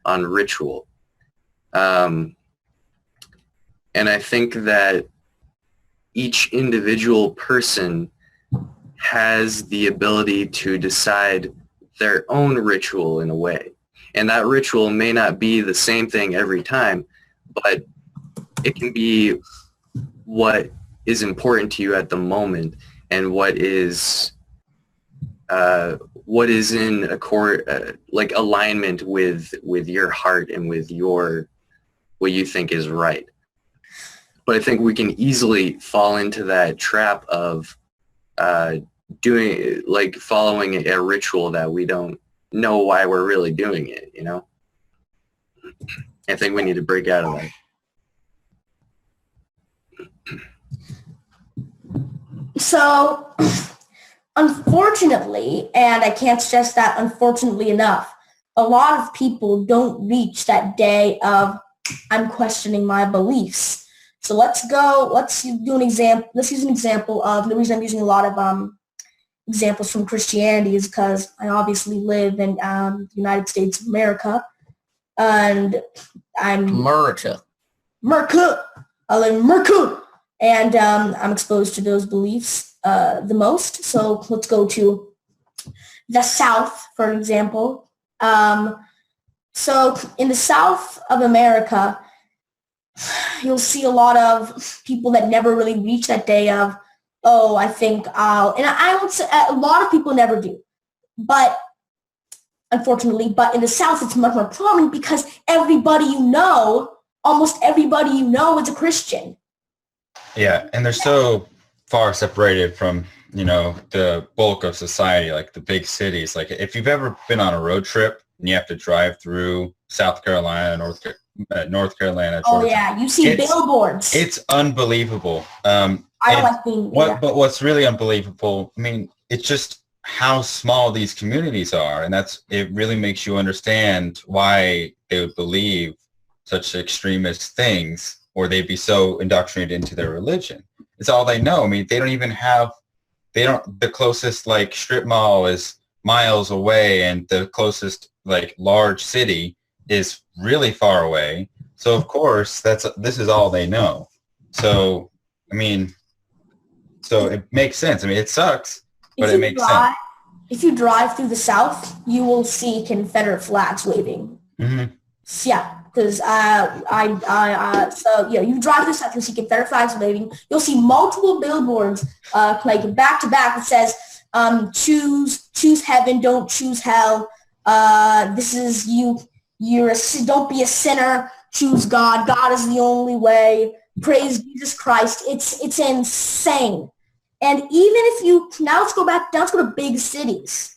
ritual. And I think that each individual person has the ability to decide their own ritual in a way. And that ritual may not be the same thing every time, but it can be what is important to you at the moment and what is in accord, like alignment with your heart and with what you think is right. But I think we can easily fall into that trap of following a ritual that we don't know why we're really doing it, you know? I think we need to break out of that. So, unfortunately, and I can't stress that unfortunately enough, a lot of people don't reach that day of, I'm questioning my beliefs. So let's use an example of, the reason I'm using a lot of examples from Christianity is because I obviously live in the United States of America, and I'm America. I live in America, and I'm exposed to those beliefs the most. So let's go to the South, for example. So in the South of America, you'll see a lot of people that never really reach that day of, oh, I think I would say a lot of people never do, but unfortunately, but in the South, it's much more prominent because almost everybody you know is a Christian. Yeah, and they're so far separated from, the bulk of society, like the big cities. Like if you've ever been on a road trip and you have to drive through South Carolina, North Carolina, Georgia. Oh yeah, you see billboards. It's unbelievable. I don't like being there. But what's really unbelievable, it's just how small these communities are, and it really makes you understand why they would believe such extremist things, or they'd be so indoctrinated into their religion. It's all they know. They don't even have, the closest strip mall is miles away, and the closest large city is really far away. So of course this is all they know. So so it makes sense. It sucks, but it makes sense. If you drive through the South, you will see Confederate flags waving. Mm-hmm. Yeah, because you drive through the South, you'll see Confederate flags waving. You'll see multiple billboards back to back that says, choose heaven, don't choose hell. This is you. Don't be a sinner. Choose God. God is the only way. Praise Jesus Christ. It's insane. And even if let's go to big cities.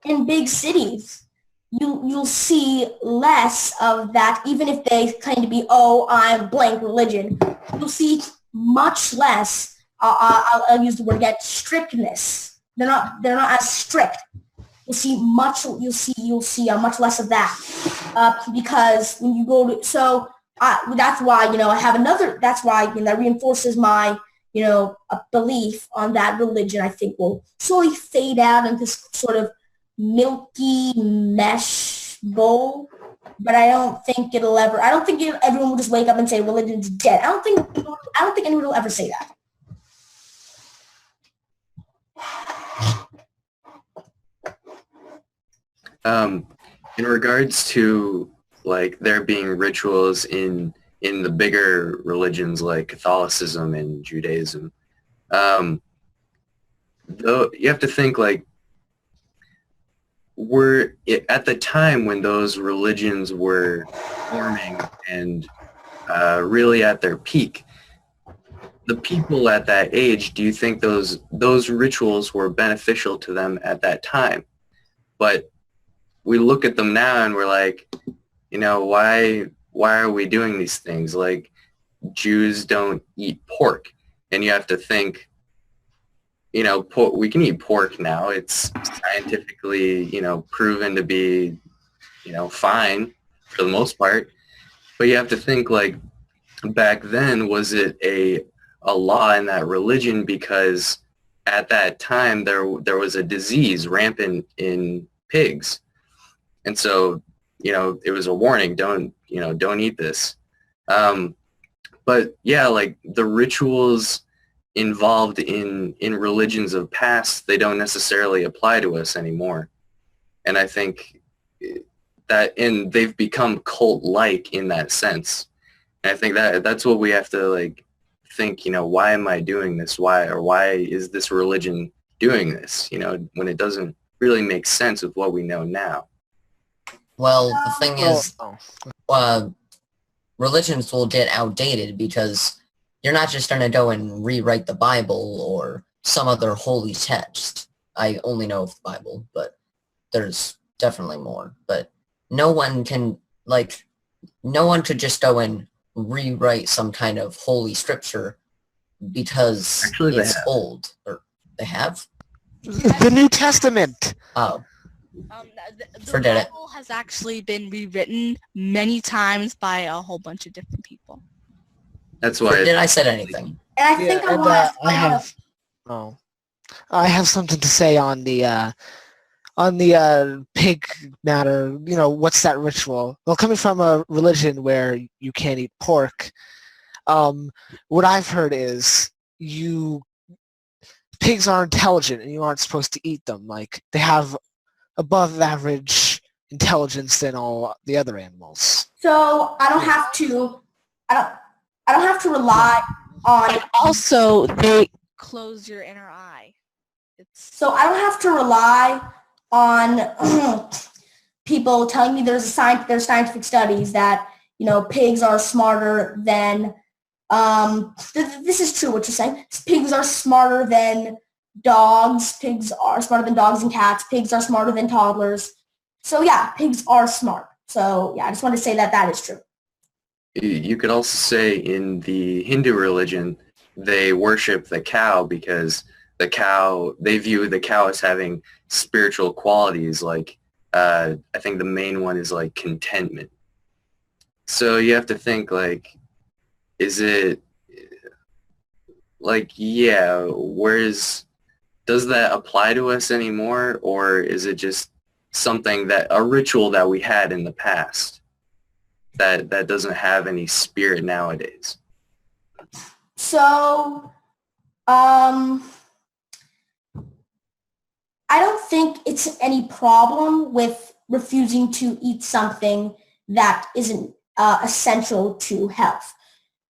In big cities, you'll see less of that. Even if they claim to be, I'm blank religion, you'll see much less. I'll use the word again, strictness. They're not as strict. You'll see much less of that because when you go to, that's why I have another. That's why that reinforces my a belief on that religion. I think will slowly fade out into this sort of milky mesh bowl, but I don't think everyone will just wake up and say religion's dead. I don't think anyone will ever say that. In regards to there being rituals in the bigger religions like Catholicism and Judaism, though you have to think we're at the time when those religions were forming and really at their peak. The people at that age, do you think those rituals were beneficial to them at that time? But we look at them now and we're like, why are we doing these things? Jews don't eat pork, and you have to think, we can eat pork now. It's scientifically, proven to be, fine for the most part. But you have to think back then, was it a law in that religion? Because at that time there was a disease rampant in pigs. And so, it was a warning, don't eat this. But yeah, the rituals involved in religions of past, they don't necessarily apply to us anymore. And I think and they've become cult-like in that sense. And I think that's what we have to like think, why am I doing this? Why is this religion doing this? When it doesn't really make sense with what we know now. Well, the thing is, religions will get outdated because you're not just going to go and rewrite the Bible or some other holy text. I only know of the Bible, but there's definitely more. But no one could just go and rewrite some kind of holy scripture because it's old. Or they have? The New Testament. Oh. The Bible has actually been rewritten many times by a whole bunch of different people. That's why. Did I said anything? And I think I have something to say on the pig matter. What's that ritual? Well, coming from a religion where you can't eat pork, what I've heard is pigs are intelligent and you aren't supposed to eat them. Like they have above average intelligence than all the other animals. So I don't have to rely on. And also, they close your inner eye. So I don't have to rely on people telling me there's scientific studies that pigs are smarter than. This is true what you're saying. Pigs are smarter than dogs. Pigs are smarter than dogs and cats. Pigs are smarter than toddlers. So yeah, pigs are smart. So yeah, I just wanted to say that is true. You could also say in the Hindu religion, they worship the cow because they view the cow as having spiritual qualities. Like, I think the main one is like contentment. So you have to think like, is it like, does that apply to us anymore? Or is it just a ritual that we had in the past that doesn't have any spirit nowadays? So, I don't think it's any problem with refusing to eat something that isn't essential to health.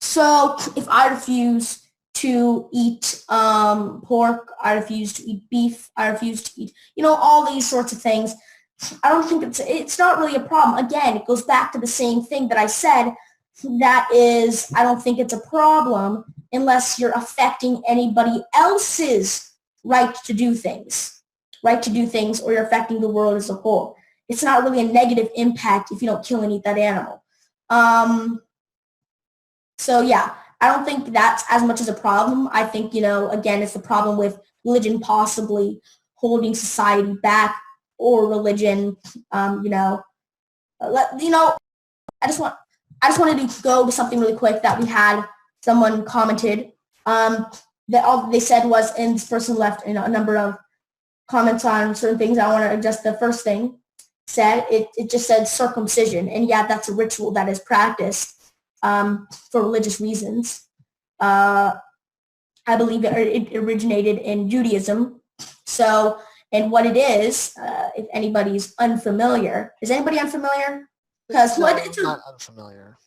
So if I refuse to eat pork, I refuse to eat beef, I refuse to eat, all these sorts of things, I don't think it's not really a problem. Again, it goes back to the same thing that I said. That is, I don't think it's a problem unless you're affecting anybody else's right to do things, or you're affecting the world as a whole. It's not really a negative impact if you don't kill and eat that animal. So yeah, I don't think that's as much as a problem. I think, again, it's the problem with religion possibly holding society back, or religion, I just wanted to go to something really quick that we had. Someone commented that all they said was, and this person left a number of comments on certain things. I want to adjust the first thing said. It just said circumcision, and yeah, that's a ritual that is practiced for religious reasons. I believe it originated in Judaism. So, and what it is, if anybody's unfamiliar, is anybody unfamiliar? Because it's not unfamiliar.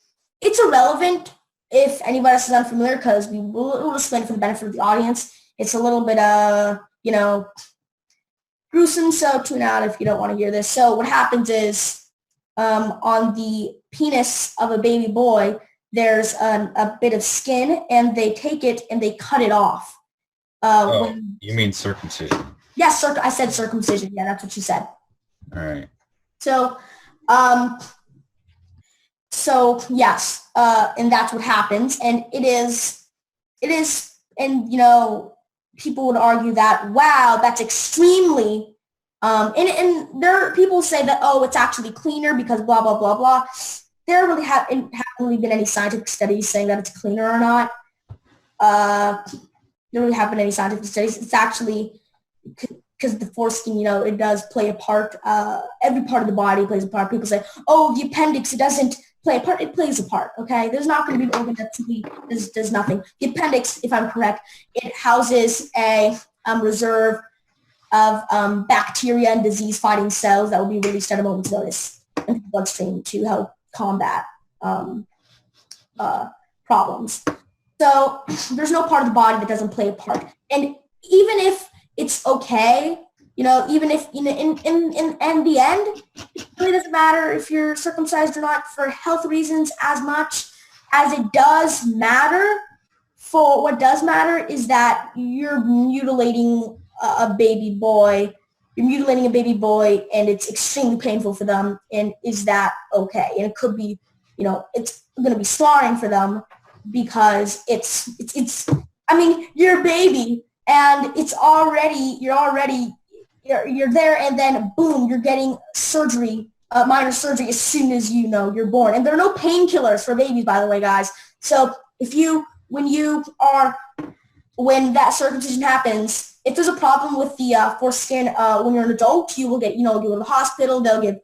It's irrelevant if anybody else is unfamiliar, because we'll explain it for the benefit of the audience. It's a little bit, gruesome, so tune out if you don't want to hear this. So what happens is, on the penis of a baby boy, there's a bit of skin, and they take it and they cut it off. You mean circumcision? Yes, I said circumcision. Yeah, that's what you said. All right. So, yes, and that's what happens, and it is, and people would argue that, wow, that's extremely, and there are people say that, oh, it's actually cleaner because blah blah blah blah. There really haven't really been any scientific studies saying that it's cleaner or not. There really haven't been any scientific studies. It's actually because the foreskin, it does play a part. Every part of the body plays a part. People say, oh, the appendix, it doesn't play a part. It plays a part, okay? There's not going to be an organ that simply does nothing. The appendix, if I'm correct, it houses a reserve of bacteria and disease-fighting cells that will be released at a moment's notice. into the bloodstream to help combat problems. So there's no part of the body that doesn't play a part. And even if it's okay, even if in the end, it really doesn't matter if you're circumcised or not for health reasons as much as it does matter. For what does matter is that you're mutilating a baby boy. You're mutilating a baby boy, and it's extremely painful for them. And is that okay? And it could be, it's going to be slaughtering for them because it's. I mean, you're a baby, and you're there, and then boom, you're getting surgery, minor surgery as soon as you're born. And there are no painkillers for babies, by the way, guys. So when that circumcision happens, if there's a problem with the foreskin when you're an adult, you will get, you go to the hospital. They'll give,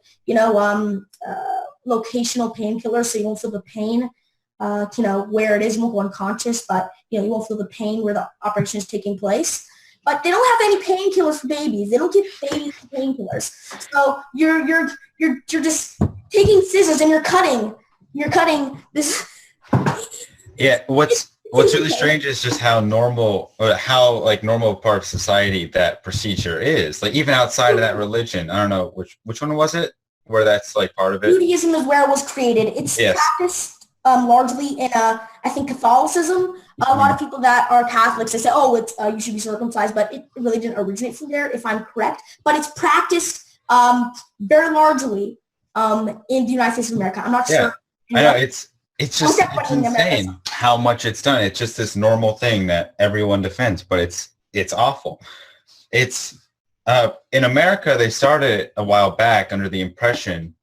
locational painkillers so you won't feel the pain, where it is. You won't go unconscious, but, you won't feel the pain where the operation is taking place. But they don't have any painkillers for babies. They don't give babies painkillers. So you're just taking scissors and you're cutting this. Yeah, what's really strange is just how normal part of society that procedure is. Like even outside of that religion, I don't know which one was it where that's like part of it. Judaism is where it was created. It's practiced largely in I think Catholicism. A lot of people that are Catholics, they say, oh, it's you should be circumcised, but it really didn't originate from there, if I'm correct. But it's practiced very largely in the United States of America. I'm not sure. I know it's just it's insane how much it's done. It's just this normal thing that everyone defends, but it's awful. It's in America, they started it a while back under the impression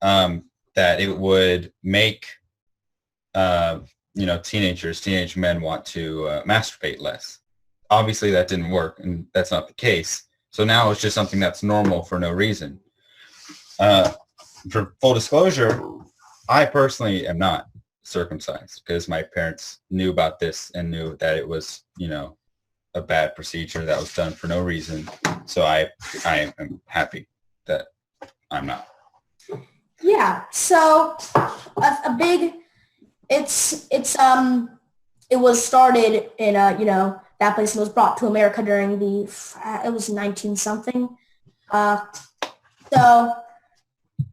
that it would make teenage men want to masturbate less. Obviously, that didn't work, and that's not the case. So now it's just something that's normal for no reason. For full disclosure, I personally am not circumcised because my parents knew about this and knew that it was, a bad procedure that was done for no reason. So I am happy that I'm not. Yeah. So it was started in that place and was brought to America during it was 19 something.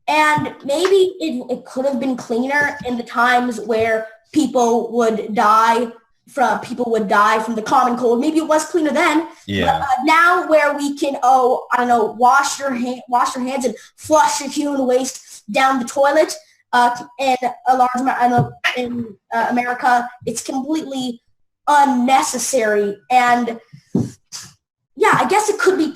And maybe it could have been cleaner in the times where people would die from the common cold. Maybe it was cleaner then. Yeah. But, now where we can, wash your hands and flush your human waste down the toilet. In a large amount in America, it's completely unnecessary. And yeah, I guess it could be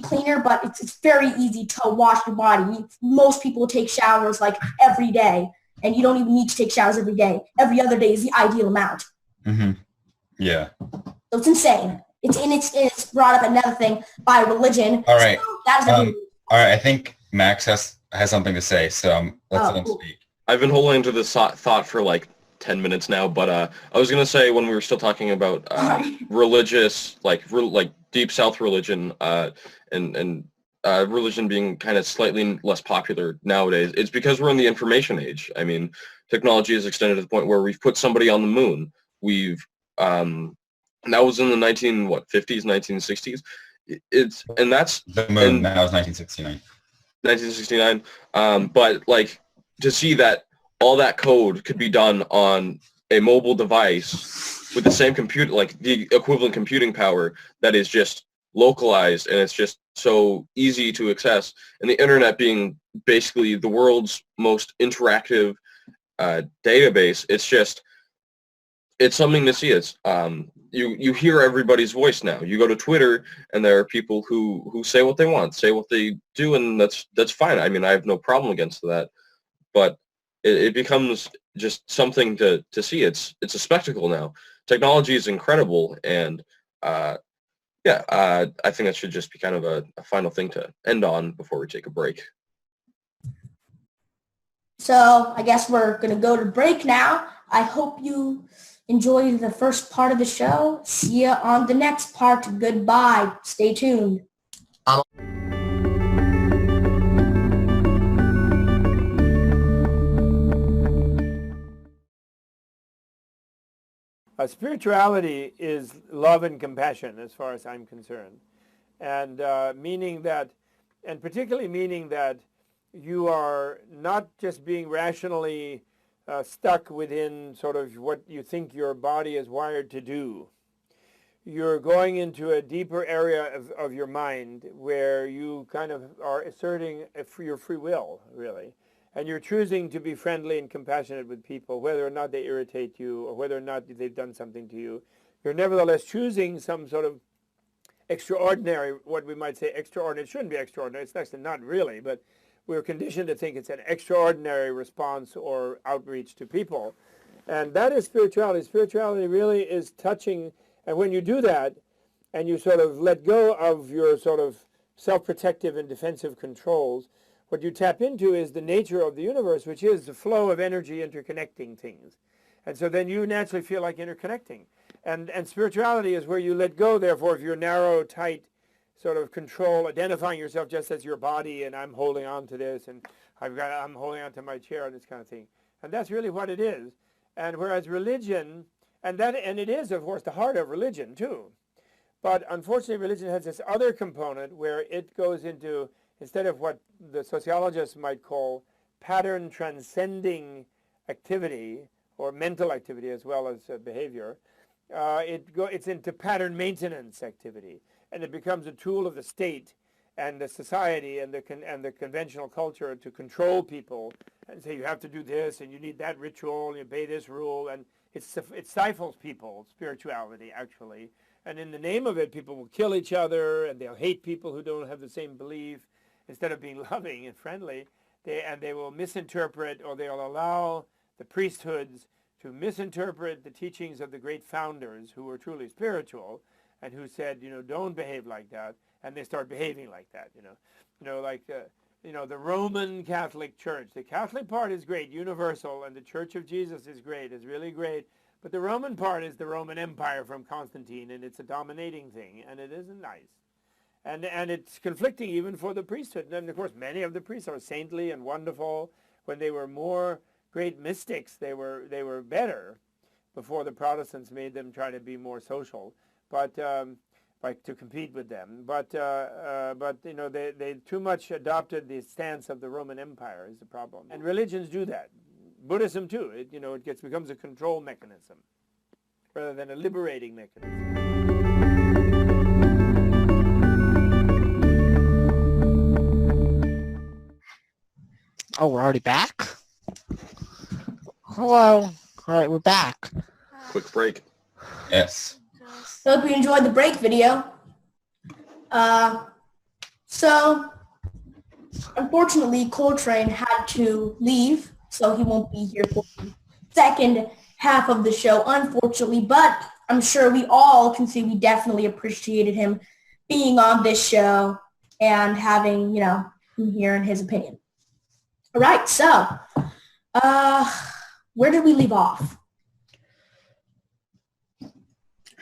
cleaner, but it's very easy to wash your body. Most people take showers like every day, and you don't even need to take showers every day. Every other day is the ideal amount. Mm-hmm. Yeah. So it's insane. It's brought up another thing by religion. All right. So that is all right. I think Max has something to say, so let's let him speak. I've been holding to this thought for like 10 minutes now, but I was going to say when we were still talking about religious, like deep South religion and religion being kind of slightly less popular nowadays, it's because we're in the information age. I mean, technology has extended to the point where we've put somebody on the moon. We've that was in the 50s, 1960s. That's the moon. That was 1969. 1969. But like to see that all that code could be done on a mobile device with the same compute, like the equivalent computing power that is just localized, and it's just so easy to access, and the internet being basically the world's most interactive database, it's something to see. It's you hear everybody's voice now. You go to Twitter, and there are people who say what they want, say what they do, and that's fine. I mean, I have no problem against that, but it becomes just something to see. It's a spectacle now. Technology is incredible, and I think that should just be kind of a final thing to end on before we take a break. So I guess we're going to go to break now. I hope you enjoyed the first part of the show. See you on the next part. Goodbye. Stay tuned. Spirituality is love and compassion, as far as I'm concerned, and particularly meaning that you are not just being rationally stuck within sort of what you think your body is wired to do. You're going into a deeper area of your mind where you kind of are asserting your free will, really. And you're choosing to be friendly and compassionate with people, whether or not they irritate you or whether or not they've done something to you. You're nevertheless choosing some sort of extraordinary, what we might say extraordinary. It shouldn't be extraordinary. It's actually not really, but we're conditioned to think it's an extraordinary response or outreach to people. And that is spirituality. Spirituality really is touching. And when you do that and you sort of let go of your sort of self-protective and defensive controls, what you tap into is the nature of the universe, which is the flow of energy interconnecting things. And so then you naturally feel like interconnecting. And spirituality is where you let go, therefore, of your narrow, tight sort of control, identifying yourself just as your body, and I'm holding on to this, and I'm holding on to my chair, and this kind of thing. And that's really what it is. And whereas religion, and it is, of course, the heart of religion, too. But unfortunately, religion has this other component where it goes into, instead of what the sociologists might call pattern transcending activity, or mental activity as well as behavior, it's into pattern maintenance activity. And it becomes a tool of the state and the society and the conventional culture to control people and say you have to do this and you need that ritual and you obey this rule, and it stifles people's spirituality, actually. And in the name of it, people will kill each other and they'll hate people who don't have the same belief instead of being loving and friendly. They will misinterpret, or they'll allow the priesthoods to misinterpret the teachings of the great founders who were truly spiritual and who said, don't behave like that, and they start behaving like that, the Roman Catholic Church. The Catholic part is great, universal, and the Church of Jesus is great, is really great, but the Roman part is the Roman Empire from Constantine, and it's a dominating thing, and it isn't nice. And it's conflicting even for the priesthood. And of course, many of the priests are saintly and wonderful. When they were more great mystics, they were better before the Protestants made them try to be more social, but to compete with them. But they too much adopted the stance of the Roman Empire is the problem. And religions do that. Buddhism too. It becomes a control mechanism rather than a liberating mechanism. Oh, we're already back? Hello. All right, we're back. Quick break. Yes. Hope you enjoyed the break video. So, unfortunately, Coltrane had to leave, so he won't be here for the second half of the show, unfortunately. But I'm sure we all can see we definitely appreciated him being on this show and having, him here and his opinion. All right, so where did we leave off?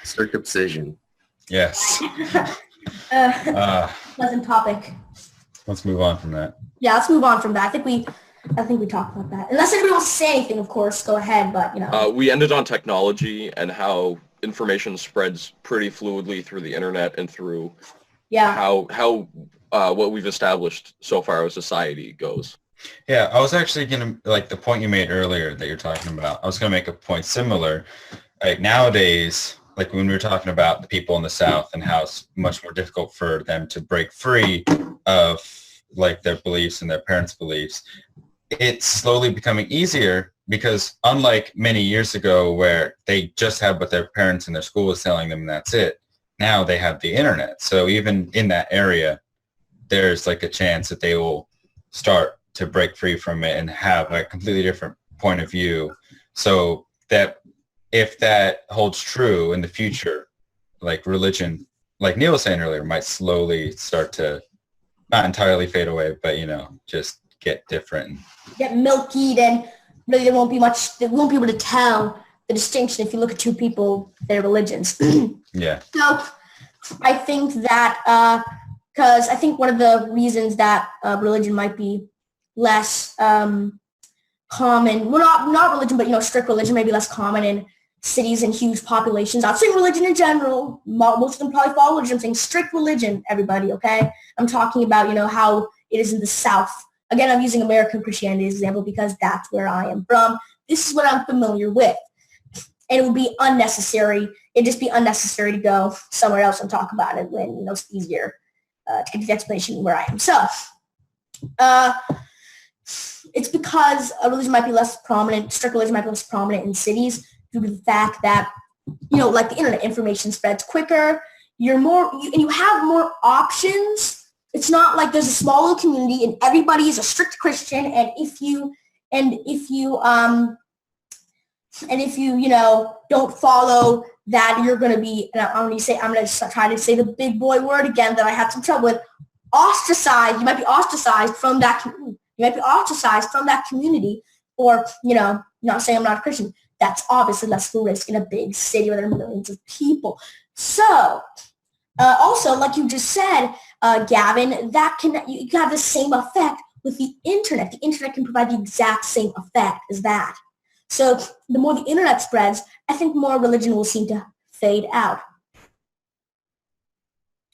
Circumcision. Yes. Pleasant topic. Let's move on from that. Yeah, let's move on from that. I think we talked about that. Unless anybody wants to say anything, of course, go ahead. But we ended on technology and how information spreads pretty fluidly through the internet and through how what we've established so far as society goes. Yeah, I was actually going to, the point you made earlier that you're talking about, I was going to make a point similar. Like nowadays, like when we were talking about the people in the South and how it's much more difficult for them to break free of their beliefs and their parents' beliefs, it's slowly becoming easier because unlike many years ago where they just had what their parents and their school was telling them and that's it, now they have the internet. So even in that area, there's a chance that they will start to break free from it and have a completely different point of view. So that if that holds true in the future, religion, like Neil was saying earlier, might slowly start to not entirely fade away, but just get different. Get milky, then really they won't be able to tell the distinction if you look at two people, their religions. Yeah. So I think that because I think one of the reasons that religion might be less common, well, not religion, but strict religion may be less common in cities and huge populations. I'm saying religion in general. Most of them probably follow religion. I'm saying strict religion, everybody, okay? I'm talking about, how it is in the South. Again, I'm using American Christianity as an example because that's where I am from. This is what I'm familiar with. And it would be unnecessary. It'd just be unnecessary to go somewhere else and talk about it when, it's easier to get to the explanation where I am. So, it's because religion might be less prominent, strict religion might be less prominent in cities due to the fact that, like the internet, information spreads quicker. You have more options. It's not like there's a small little community and everybody is a strict Christian, and if you don't follow that, you're going to be, and I'm going to try to say the big boy word again that I had some trouble with, ostracized. You might be ostracized from that community. Or, not saying I'm not a Christian. That's obviously less of a risk in a big city where there are millions of people. So, also, like you just said, Gavin, you can have the same effect with the internet. The internet can provide the exact same effect as that. So the more the internet spreads, I think more religion will seem to fade out.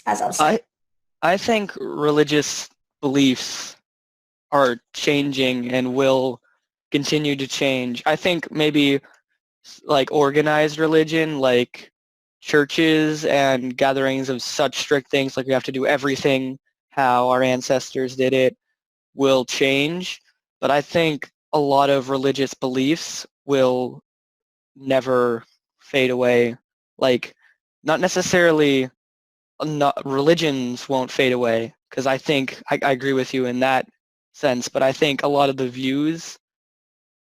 As I was saying. I think religious beliefs are changing and will continue to change. I think maybe like organized religion, like churches and gatherings of such strict things, like we have to do everything how our ancestors did it, will change. But I think a lot of religious beliefs will never fade away. Like, not necessarily, religions won't fade away, because I think, I agree with you in that sense, but I think a lot of the views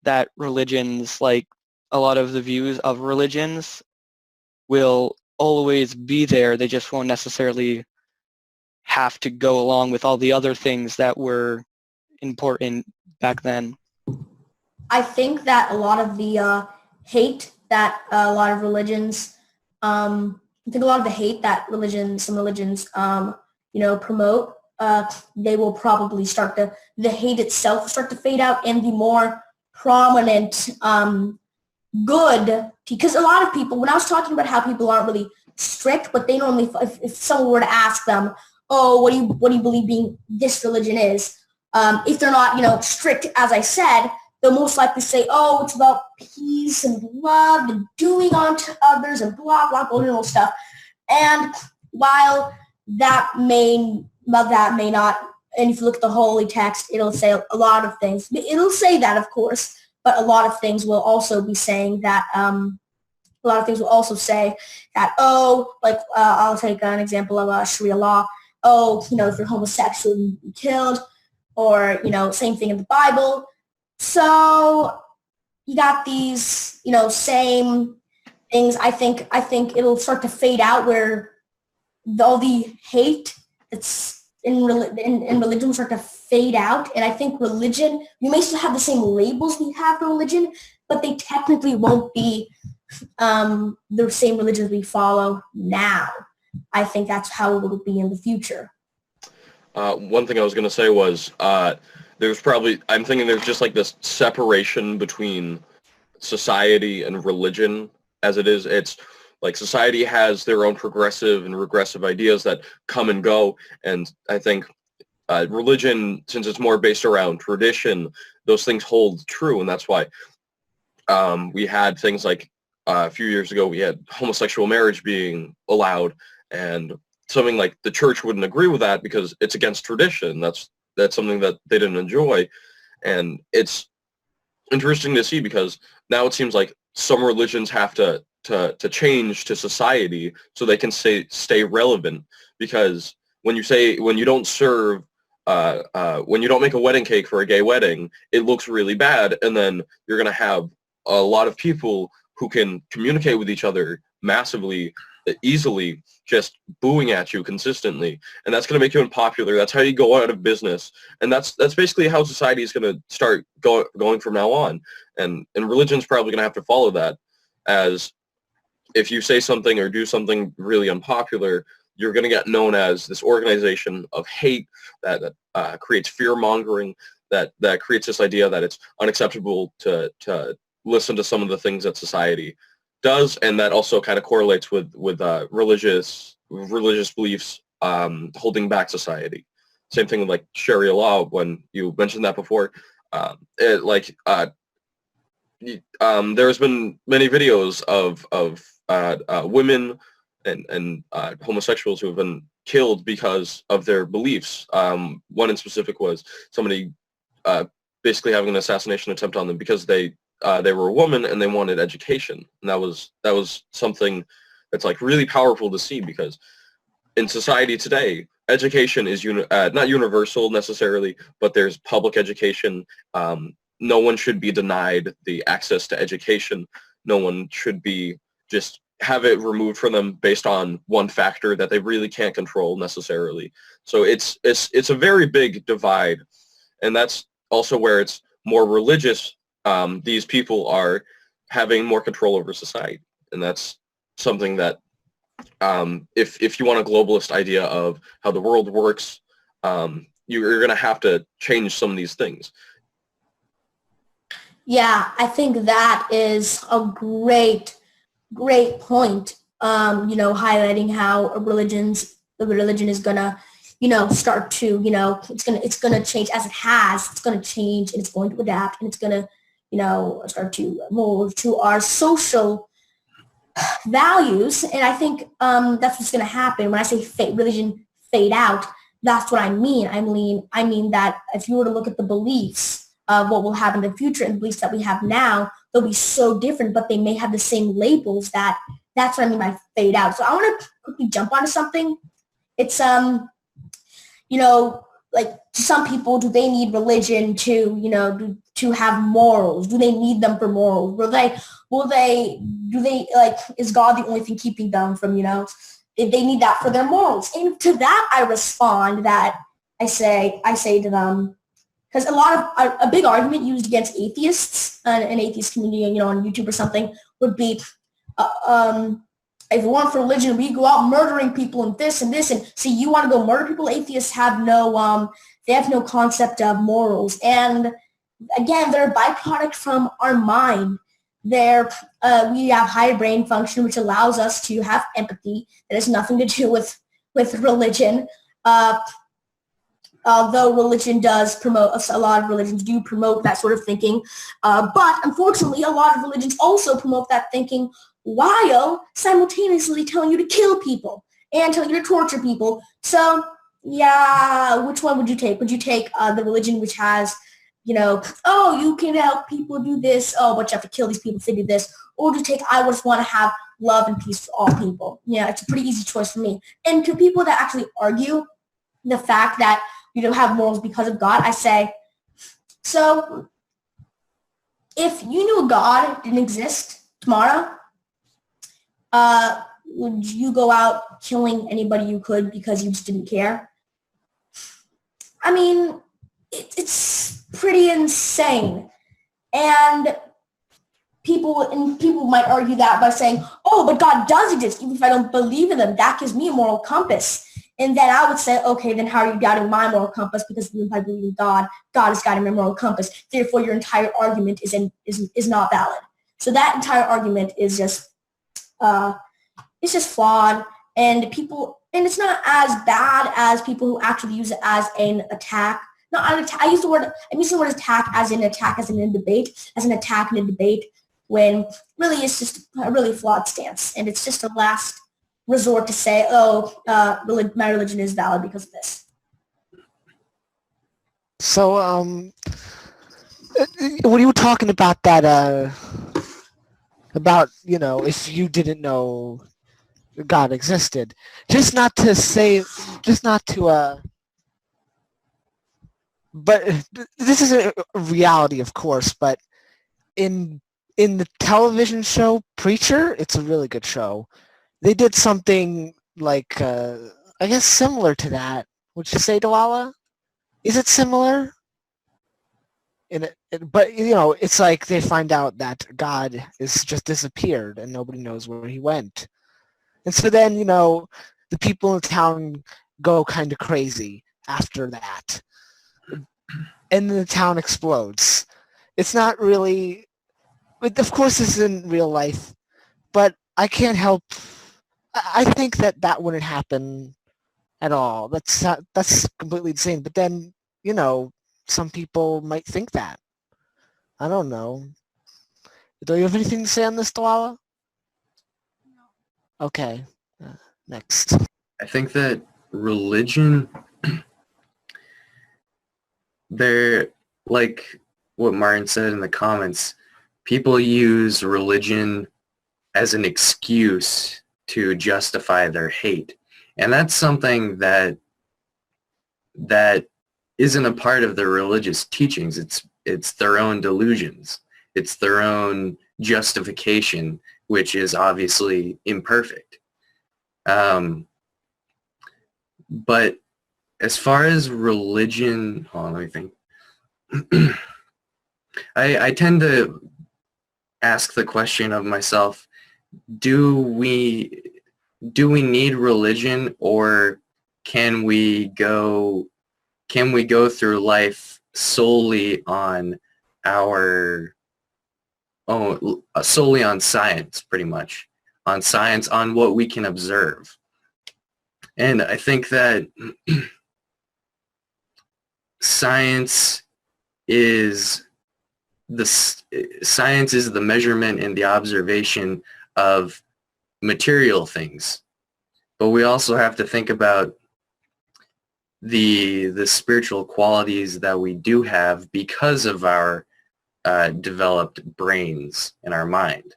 that religions, like a lot of the views of religions will always be there. They just won't necessarily have to go along with all the other things that were important back then. I think that a lot of the hate that a lot of religions, some religions, promote, they will probably the hate itself will start to fade out, and the more prominent good, because a lot of people, when I was talking about how people aren't really strict, but they normally, if someone were to ask them, oh, what do you believe being this religion is, if they're not, strict, as I said, they'll most likely say, oh, it's about peace and love and doing unto others and blah, blah, blah, stuff. And while that may not, and if you look at the holy text, it'll say a lot of things. It'll say that, of course, but a lot of things will also be saying that, I'll take an example of Sharia law. Oh, if you're homosexual, you can be killed, or, same thing in the Bible. So you got these, same things. I think it'll start to fade out where all the hate that's in religion will start to fade out. And I think religion, we may still have the same labels we have for religion, but they technically won't be the same religions we follow now. I think that's how it will be in the future. One thing I was going to say was I'm thinking there's just like this separation between society and religion as it is. It's like society has their own progressive and regressive ideas that come and go. And I think religion, since it's more based around tradition, those things hold true. And that's why we had things like a few years ago, we had homosexual marriage being allowed, and something like the church wouldn't agree with that because it's against tradition. That's something that they didn't enjoy. And it's interesting to see because now it seems like some religions have to change to society so they can stay relevant. Because when you don't serve, when you don't make a wedding cake for a gay wedding, it looks really bad. And then you're going to have a lot of people who can communicate with each other massively easily just booing at you consistently, and that's going to make you unpopular. That's how you go out of business, and that's basically how society is going to start going from now on. And religion's probably going to have to follow that, as if you say something or do something really unpopular, you're going to get known as this organization of hate that creates fear-mongering, that creates this idea that it's unacceptable to listen to some of the things that society does, and that also kind of correlates with religious beliefs holding back society. Same thing with like Sharia law. When you mentioned that before, there's been many videos of women and homosexuals who have been killed because of their beliefs. One in specific was somebody basically having an assassination attempt on them because they were a woman and they wanted education, and that was something that's like really powerful to see, because in society today, education is not universal necessarily, but there's public education. No one should be denied the access to education. No one should be just have it removed from them based on one factor that they really can't control necessarily. So it's a very big divide, and that's also where it's more religious. These people are having more control over society, and that's something that if you want a globalist idea of how the world works, you're going to have to change some of these things. Yeah, I think that is a great point. Highlighting how the religion is gonna, start to, it's gonna change as it has. It's gonna change and it's going to adapt and it's gonna, start to mold to our social values. And I think that's what's gonna happen when I say religion fade out. That's what I mean. I mean that if you were to look at the beliefs of what will happen in the future and the beliefs that we have now, they'll be so different, but they may have the same labels. That's what I mean by fade out. So I want to quickly jump onto something. It's like to some people, do they need religion to to have morals? Do they need them for morals? Is God the only thing keeping them from, if they need that for their morals? And to that I respond that I say to them, because a big argument used against atheists, an atheist community, on YouTube or something, would be, if we want for religion, we go out murdering people and this, and see, you want to go murder people? Atheists have no concept of morals, and again, they're a byproduct from our mind. We have higher brain function, which allows us to have empathy. That has nothing to do with religion. Although religion does promote, a lot of religions do promote that sort of thinking, but unfortunately a lot of religions also promote that thinking while simultaneously telling you to kill people and telling you to torture people. So yeah, which one would you take? Would you take the religion which has, oh, you can help people do this, oh, but you have to kill these people if they do this? Or would you take, I just want to have love and peace for all people? Yeah, it's a pretty easy choice for me. And to people that actually argue the fact that you don't have morals because of God, I say, so if you knew God didn't exist tomorrow, would you go out killing anybody you could because you just didn't care? I mean, it's pretty insane. And people might argue that by saying, oh, but God does exist. Even if I don't believe in him, that gives me a moral compass. And then I would say, okay, then how are you doubting my moral compass? Because even if I believe in God, God is guiding my moral compass. Therefore, your entire argument is not valid. So that entire argument is just it's just flawed, and it's not as bad as people who actually use it as an attack. Not an attack. I'm using the word attack as in a debate, as an attack in a debate, when really it's just a really flawed stance, and it's just a last resort to say, oh, my religion is valid because of this. So, when you were talking about that, about, if you didn't know God existed, but this is a reality, of course, but in the television show Preacher, it's a really good show. They did something like, I guess, similar to that. Would you say, Delilah? Is it similar? But, it's like they find out that God is just disappeared and nobody knows where he went. And so then, the people in town go kind of crazy after that. And then the town explodes. It's not really... Of course, this isn't real life, but I can't help. I think that wouldn't happen at all. That's completely insane. But then, some people might think that. I don't know. Do you have anything to say on this, Delilah? No. Okay. Next. I think that religion, they're like what Martin said in the comments, people use religion as an excuse to justify their hate. And that's something that isn't a part of the religious teachings. It's their own delusions. It's their own justification, which is obviously imperfect. But as far as religion, hold on, let me think. I tend to ask the question of myself, do we need religion, or can we go through life solely on solely on science, pretty much, on science, on what we can observe? And I think that science is the measurement and the observation of material things. But we also have to think about the spiritual qualities that we do have because of our developed brains and our mind.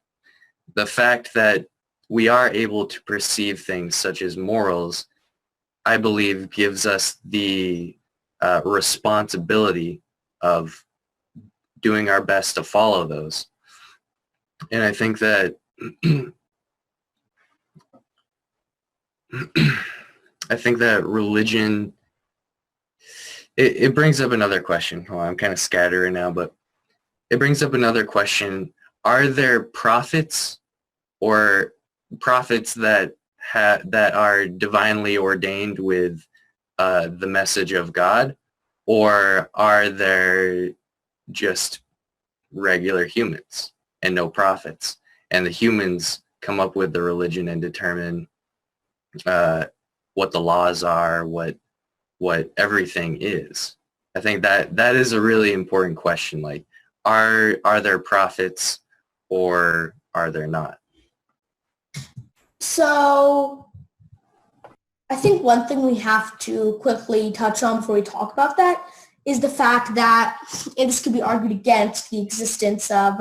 The fact that we are able to perceive things such as morals, I believe, gives us the responsibility of doing our best to follow those. And I think that religion, it brings up another question. Well, I'm kind of scattered right now, but it brings up another question. Are there prophets or prophets that are divinely ordained with the message of God, or are there just regular humans and no prophets, and the humans come up with the religion and determine what the laws are, what everything is? I think that is a really important question. Like, are there prophets or are there not? So I think one thing we have to quickly touch on before we talk about that is the fact that, and this could be argued against, the existence of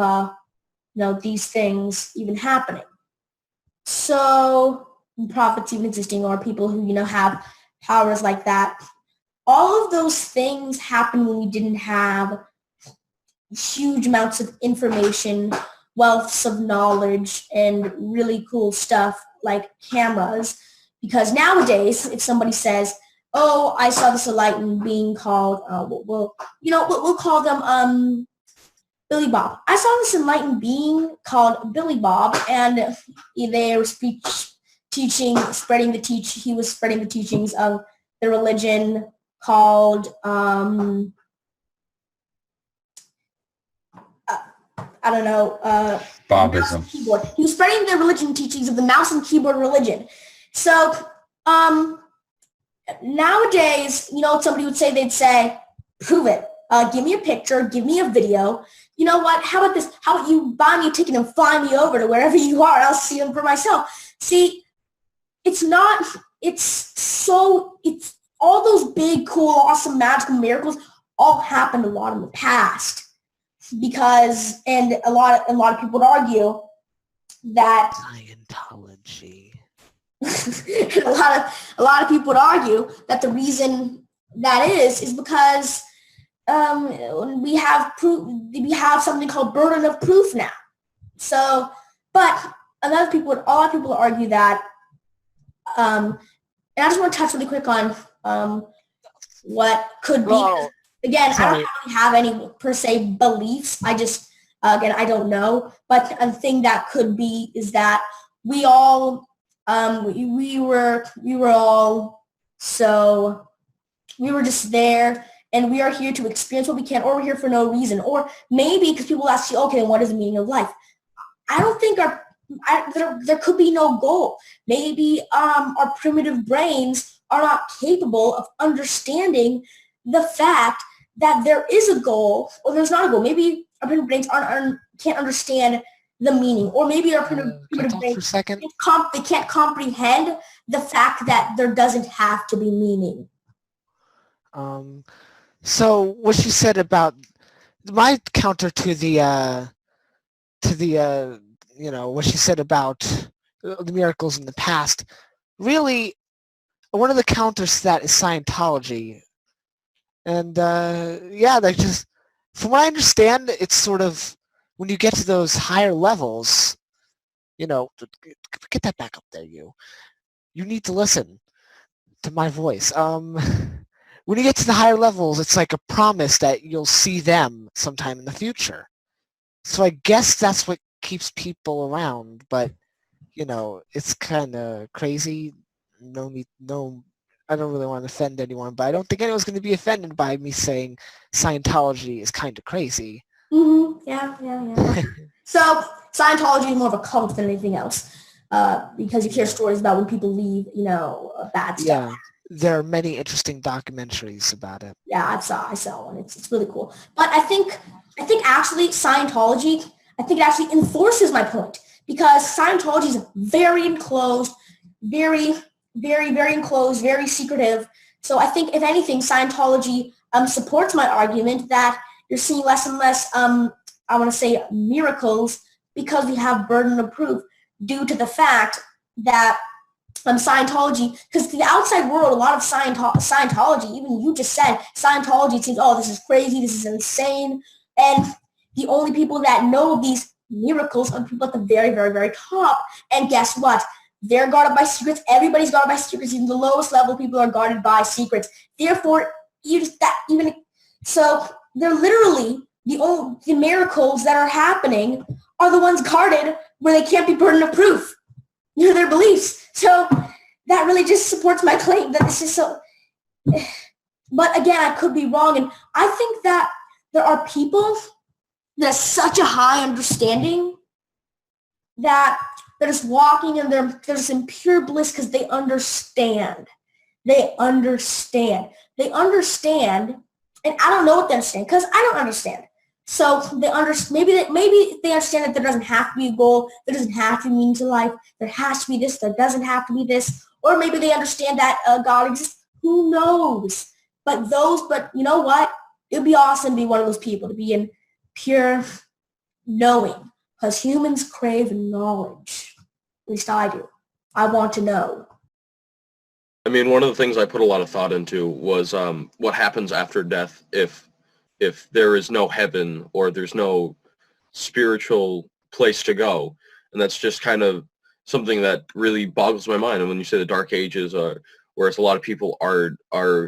these things even happening. So prophets even existing, or people who have powers like that. All of those things happened when we didn't have huge amounts of information, wealths of knowledge, and really cool stuff like cameras. Because nowadays, if somebody says, "Oh, I saw this enlightened being called," we'll call them Billy Bob. I saw this enlightened being called Billy Bob, and they were he was spreading the teachings of the religion called Bobism. Keyboard. He was spreading the religion teachings of the mouse and keyboard religion. So nowadays, somebody would say, they'd say, "Prove it. Give me a picture. Give me a video. You know what? How about this? How about you buy me a ticket and fly me over to wherever you are? I'll see them for myself." See, it's all those big, cool, awesome, magical miracles all happened a lot in the past. Because, and a lot of people would argue that Scientology. a lot of people would argue that the reason that is because we have something called burden of proof now. So, but a lot of people would argue that, and I just want to touch really quick on what could be. Again, I don't really have any per se beliefs. I just, I don't know. But a thing that could be is that we all, we were just there, and we are here to experience what we can, or we're here for no reason, or maybe because people ask you, okay, then what is the meaning of life? I don't think there could be no goal. Maybe our primitive brains are not capable of understanding the fact that there is a goal or there's not a goal. Maybe our primitive brains can't understand the meaning, or maybe our primitive brains they can't comprehend the fact that there doesn't have to be meaning. So what you said about my counter to the what she said about the miracles in the past, really one of the counters to that is Scientology. And like just from what I understand, it's sort of when you get to those higher levels, get that back up there, you need to listen to my voice. When you get to the higher levels, it's like a promise that you'll see them sometime in the future. So I guess that's what keeps people around, but it's kind of crazy. I don't really want to offend anyone, but I don't think anyone's going to be offended by me saying Scientology is kind of crazy. Mm-hmm. Yeah. So Scientology is more of a cult than anything else, because you hear stories about when people leave, bad stuff. Yeah, there are many interesting documentaries about it. Yeah, I saw one. It's really cool. But I think actually Scientology, it actually enforces my point, because Scientology is very enclosed, very, very, very enclosed, very secretive. So I think, if anything, Scientology supports my argument that you're seeing less and less, I want to say, miracles, because we have burden of proof due to the fact that Scientology, because the outside world, a lot of Scientology, even you just said, Scientology thinks, oh, this is crazy, this is insane. And the only people that know these miracles are people at the very, very, very top. And guess what? They're guarded by secrets. Everybody's guarded by secrets. Even the lowest level people are guarded by secrets. Therefore, so they're literally the miracles that are happening are the ones guarded where they can't be burden of proof. Their beliefs. So that really just supports my claim that this is so. But again, I could be wrong, and I think that there are people that have such a high understanding that they're just walking and they're just in pure bliss because they understand. They understand, and I don't know what they understand because I don't understand. So they maybe they understand that there doesn't have to be a goal, there doesn't have to be meaning to life, there has to be this, there doesn't have to be this, or maybe they understand that God exists. Who knows? But you know what? It would be awesome to be one of those people, to be in pure knowing, because humans crave knowledge. At least I do. I want to know. I mean, one of the things I put a lot of thought into was what happens after death if there is no heaven or there's no spiritual place to go. And that's just kind of something that really boggles my mind. And when you say the Dark Ages, whereas a lot of people are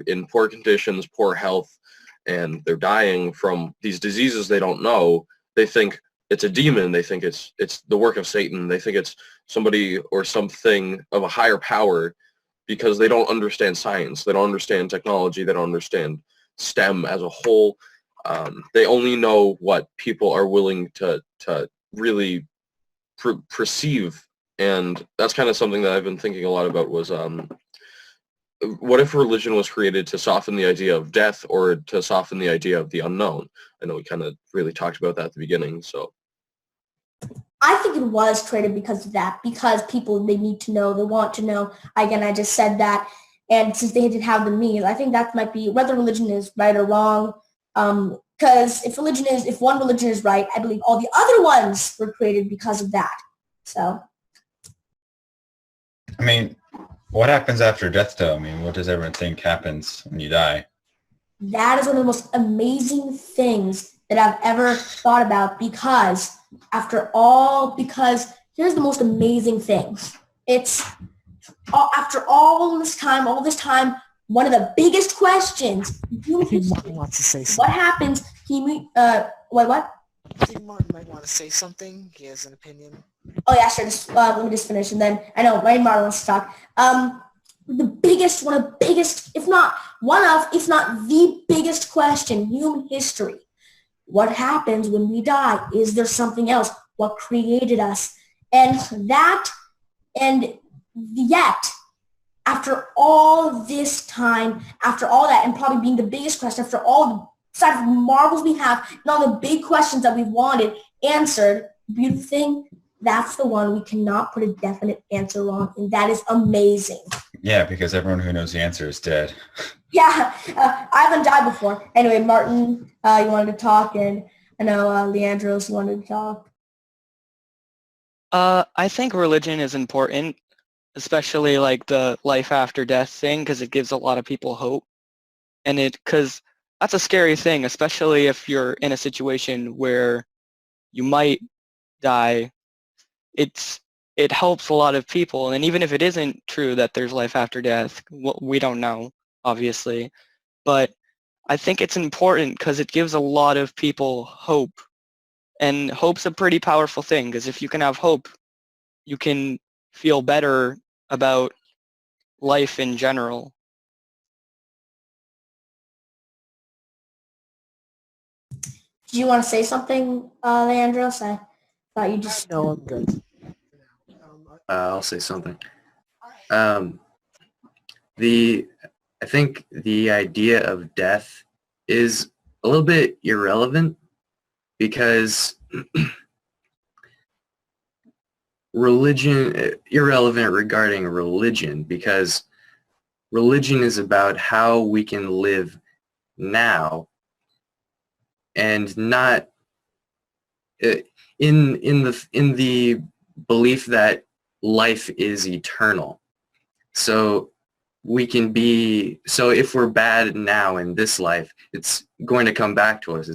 in poor conditions, poor health, and they're dying from these diseases they don't know, they think it's a demon. They think it's the work of Satan. They think it's somebody or something of a higher power, because they don't understand science. They don't understand technology. They don't understand STEM as a whole. They only know what people are willing to really perceive. And that's kind of something that I've been thinking a lot about was, what if religion was created to soften the idea of death or to soften the idea of the unknown? I know we kind of really talked about that at the beginning, so. I think it was created because of that, because people, they need to know, they want to know. Again, I just said that. And since they didn't have the means, I think that might be whether religion is right or wrong. Because if one religion is right, I believe all the other ones were created because of that. So. I mean, what happens after death, though? I mean, what does everyone think happens when you die? That is one of the most amazing things that I've ever thought about, because here's the most amazing thing. It's after all this time, one of the biggest questions in human history. Martin wants to say something. What happens? What? I think Martin might want to say something. He has an opinion. Oh yeah, sure. Let me just finish, and then I know Martin wants to talk. One of the biggest, if not the biggest question in human history. What happens when we die? Is there something else? What created us? And yet, after all this time, after all that, and probably being the biggest question, after all the side of marvels we have, and all the big questions that we've wanted answered, the beautiful thing, that's the one we cannot put a definite answer on, and that is amazing. Yeah, because everyone who knows the answer is dead. Yeah, I haven't died before. Anyway, Martin, you wanted to talk, and I know Leandros wanted to talk. I think religion is important, especially like the life after death thing, because it gives a lot of people hope. And because that's a scary thing, especially if you're in a situation where you might die. It helps a lot of people. And even if it isn't true that there's life after death, we don't know, obviously. But I think it's important because it gives a lot of people hope. And hope's a pretty powerful thing, because if you can have hope, you can feel better about life in general. Do you want to say something, Leandros? I thought you just... No, I'm good. I'll say something. I think the idea of death is a little bit irrelevant because irrelevant regarding religion, because religion is about how we can live now and not in the belief that life is eternal. So if we're bad now in this life, it's going to come back to us.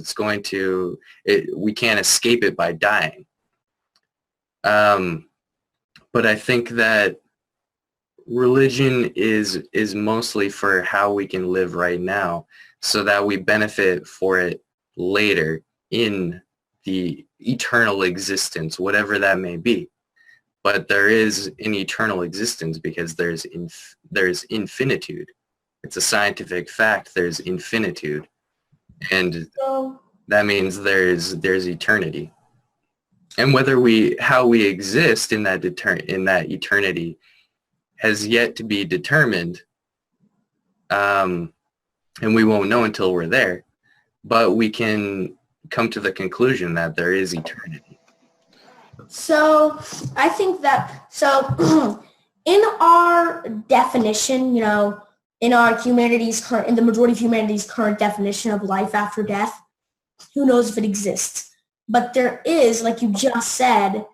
We can't escape it by dying. But I think that religion is mostly for how we can live right now so that we benefit for it later in the eternal existence, whatever that may be. But there is an eternal existence because there's infinitude. It's a scientific fact. There's infinitude, and that means there's eternity. And how we exist in that eternity has yet to be determined, and we won't know until we're there. But we can come to the conclusion that there is eternity. So I think that, in our definition, in our in the majority of humanity's current definition of life after death, who knows if it exists? But there is, like you just said,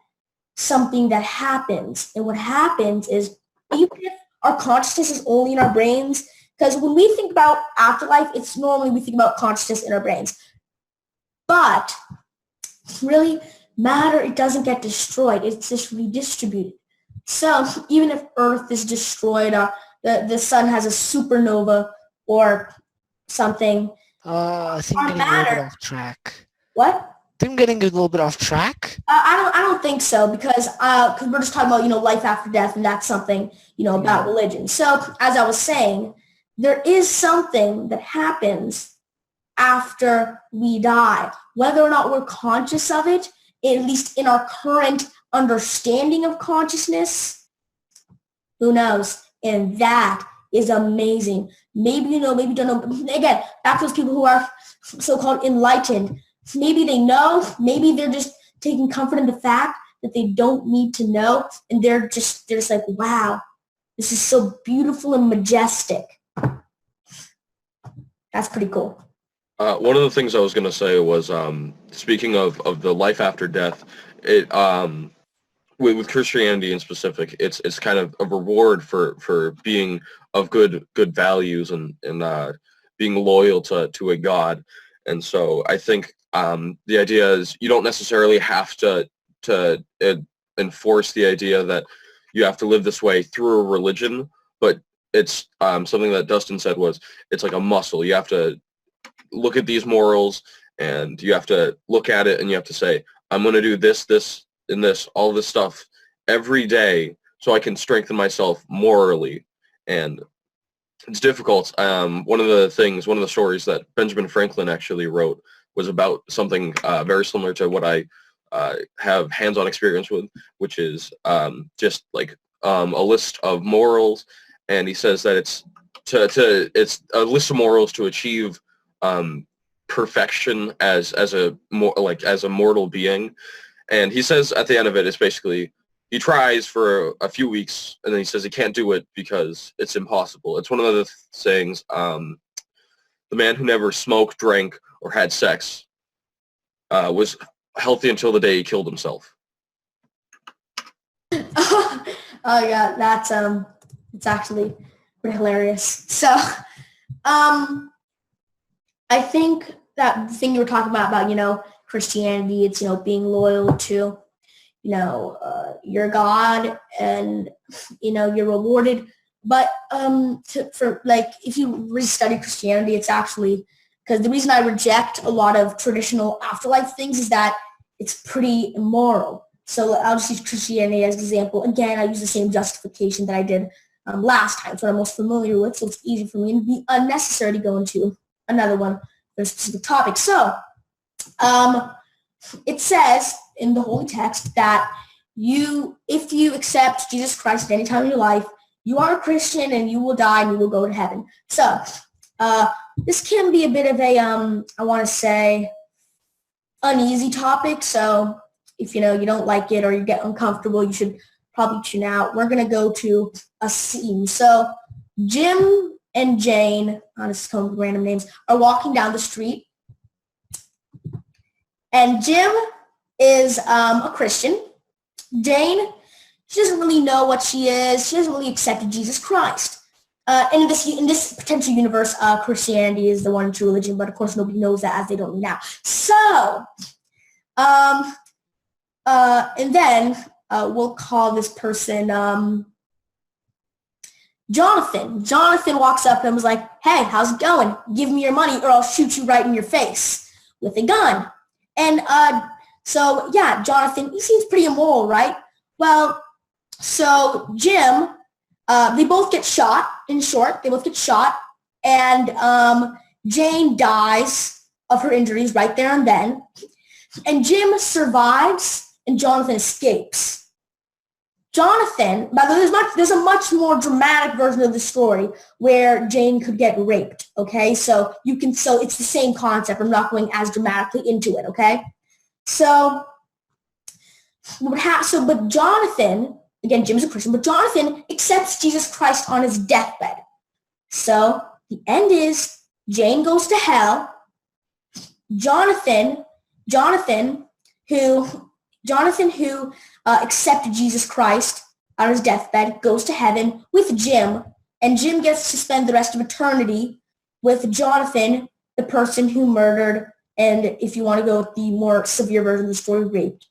something that happens. And what happens is, even if our consciousness is only in our brains, because when we think about afterlife, it's normally we think about consciousness in our brains. But really, matter, it doesn't get destroyed. It's just redistributed. So even if Earth is destroyed, the sun has a supernova or something. I think I'm getting a little bit off track. What? I think I'm getting a little bit off track. I don't think so, because we're just talking about life after death, and that's something about religion. So as I was saying, there is something that happens after we die, whether or not we're conscious of it. At least in our current understanding of consciousness, who knows? And that is amazing. Maybe you know, maybe you don't know. Again, back to those people who are so-called enlightened. Maybe they know, maybe they're just taking comfort in the fact that they don't need to know, and they're just like, wow, this is so beautiful and majestic. That's pretty cool. One of the things I was going to say was, speaking of the life after death, with Christianity in specific, it's kind of a reward for being of good values and being loyal to a God. And so I think the idea is you don't necessarily have to enforce the idea that you have to live this way through a religion, but it's something that Dustin said was it's like a muscle. You have to look at these morals, and you have to look at it, and you have to say, I'm going to do this, and this, all this stuff every day so I can strengthen myself morally. And it's difficult. One of the stories that Benjamin Franklin actually wrote was about something very similar to what I have hands-on experience with, which is just like a list of morals, and he says that it's a list of morals to achieve perfection as a mortal being. And he says at the end of it, it's basically he tries for a few weeks, and then he says he can't do it because it's impossible. It's one of the sayings, the man who never smoked, drank, or had sex was healthy until the day he killed himself. Oh yeah, that's it's actually pretty hilarious. So I think that the thing you were talking about, Christianity, it's, being loyal to, your God, and, you're rewarded. But if you really study Christianity, it's actually, because the reason I reject a lot of traditional afterlife things is that it's pretty immoral. So I'll just use Christianity as an example. Again, I use the same justification that I did last time. It's what I'm most familiar with, so it's easy for me, and it'd be unnecessary to go into another one for a specific topic. So it says in the Holy Text that if you accept Jesus Christ at any time in your life, you are a Christian and you will die and you will go to heaven. So this can be a bit of a, I want to say, uneasy topic. So if you don't like it or you get uncomfortable, you should probably tune out. We're going to go to a scene. So Jim and Jane, just come with random names, are walking down the street. And Jim is a Christian. Jane, she doesn't really know what she is. She hasn't really accepted Jesus Christ. And in this potential universe, Christianity is the one true religion, but of course nobody knows that, as they don't know now. So, and then we'll call this person Jonathan. Jonathan walks up and was like, "Hey, how's it going? Give me your money or I'll shoot you right in your face with a gun." And so, yeah, Jonathan, he seems pretty immoral, right? Well, so Jim, they both get shot, in short. They both get shot. And Jane dies of her injuries right there and then. And Jim survives, and Jonathan escapes. Jonathan, by the way, there's a much more dramatic version of the story where Jane could get raped, okay? So it's the same concept. I'm not going as dramatically into it, okay? But Jonathan, again, Jim's a Christian, but Jonathan accepts Jesus Christ on his deathbed. So the end is Jane goes to hell. Jonathan who accepted Jesus Christ on his deathbed goes to heaven with Jim, and Jim gets to spend the rest of eternity with Jonathan, the person who murdered, and if you want to go with the more severe version of the story, raped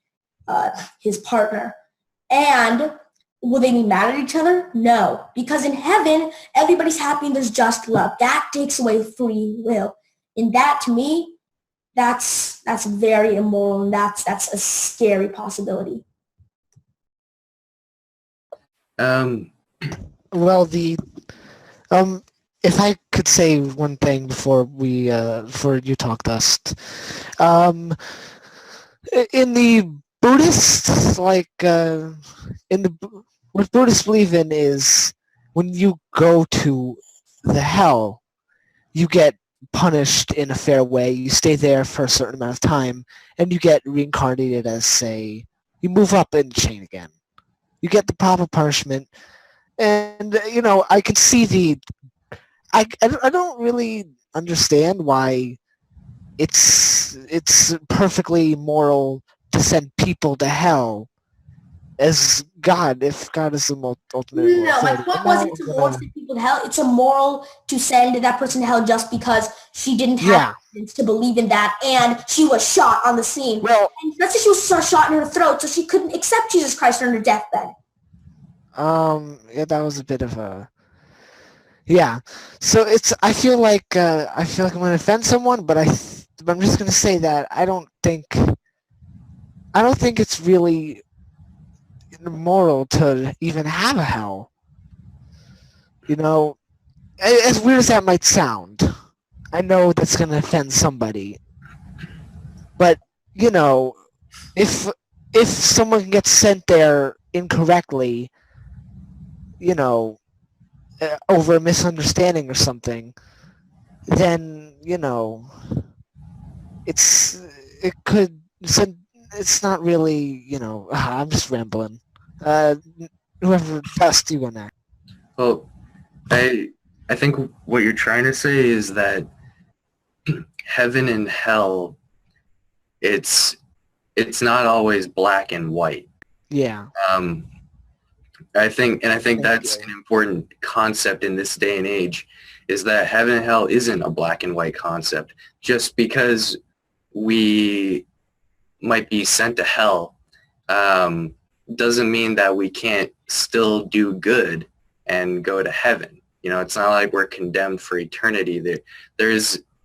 his partner. And will they be mad at each other? No, because in heaven, everybody's happy and there's just love. That takes away free will. And that, to me, that's very immoral, and that's a scary possibility. Well, if I could say one thing before you talk, Dust, in the Buddhists, what Buddhists believe in is when you go to the hell, you get punished in a fair way. You stay there for a certain amount of time, and you get reincarnated as, say, you move up in the chain again. You get the proper punishment, and I can see I don't really understand why it's perfectly moral to send people to hell as God, if God is the ultimate. No, my point wasn't to moral to send people to hell. It's immoral to send that person to hell just because she didn't have evidence to believe in that, and she was shot on the scene. Well, and let's say she was shot in her throat, so she couldn't accept Jesus Christ on her deathbed. Yeah, that was a bit of a. Yeah, so I feel like I'm going to offend someone, but I'm just going to say that I don't think it's really moral to even have a hell. As weird as that might sound, I know that's going to offend somebody, but if someone gets sent there incorrectly, you know, over a misunderstanding or something, then it could send. It's not really, I'm just rambling. Whoever best you on that. Well, I think what you're trying to say is that heaven and hell, it's not always black and white. Yeah. I think that's an important concept in this day and age, is that heaven and hell isn't a black and white concept. Just because we might be sent to hell doesn't mean that we can't still do good and go to heaven. It's not like we're condemned for eternity.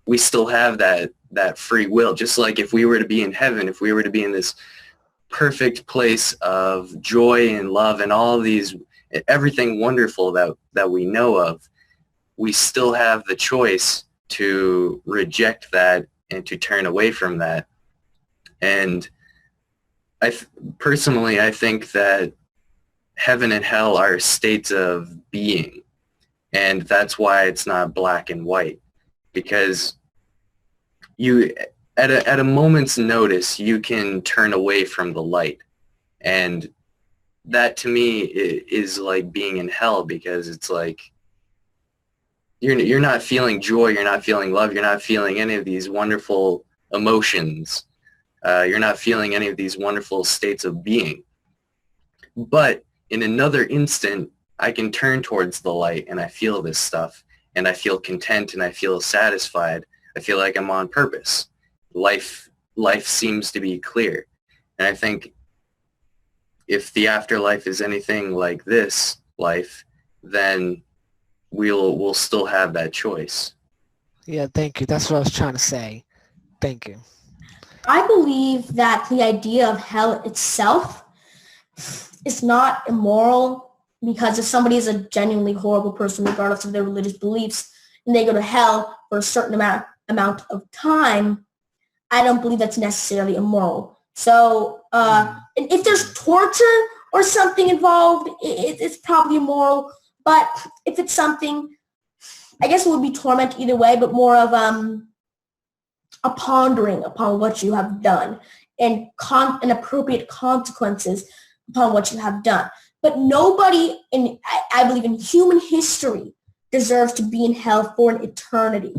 We still have that free will. Just like if we were to be in heaven, if we were to be in this perfect place of joy and love and all of these, everything wonderful that we know of, we still have the choice to reject that and to turn away from that. And personally, I think that heaven and hell are states of being, and that's why it's not black and white, because you at a moment's notice you can turn away from the light, and that to me is like being in hell, because it's like you're not feeling joy, you're not feeling love, you're not feeling any of these wonderful emotions, you're not feeling any of these wonderful states of being. But in another instant, I can turn towards the light and I feel this stuff, and I feel content and I feel satisfied. I feel like I'm on purpose. Life seems to be clear. And I think if the afterlife is anything like this life, then we'll still have that choice. Yeah, thank you. That's what I was trying to say. Thank you. I believe that the idea of hell itself is not immoral, because if somebody is a genuinely horrible person, regardless of their religious beliefs, and they go to hell for a certain amount of time, I don't believe that's necessarily immoral. So if there's torture or something involved, it's probably immoral. But if it's something, I guess it would be torment either way, but more of a pondering upon what you have done and appropriate consequences upon what you have done. But nobody, I believe, in human history deserves to be in hell for an eternity.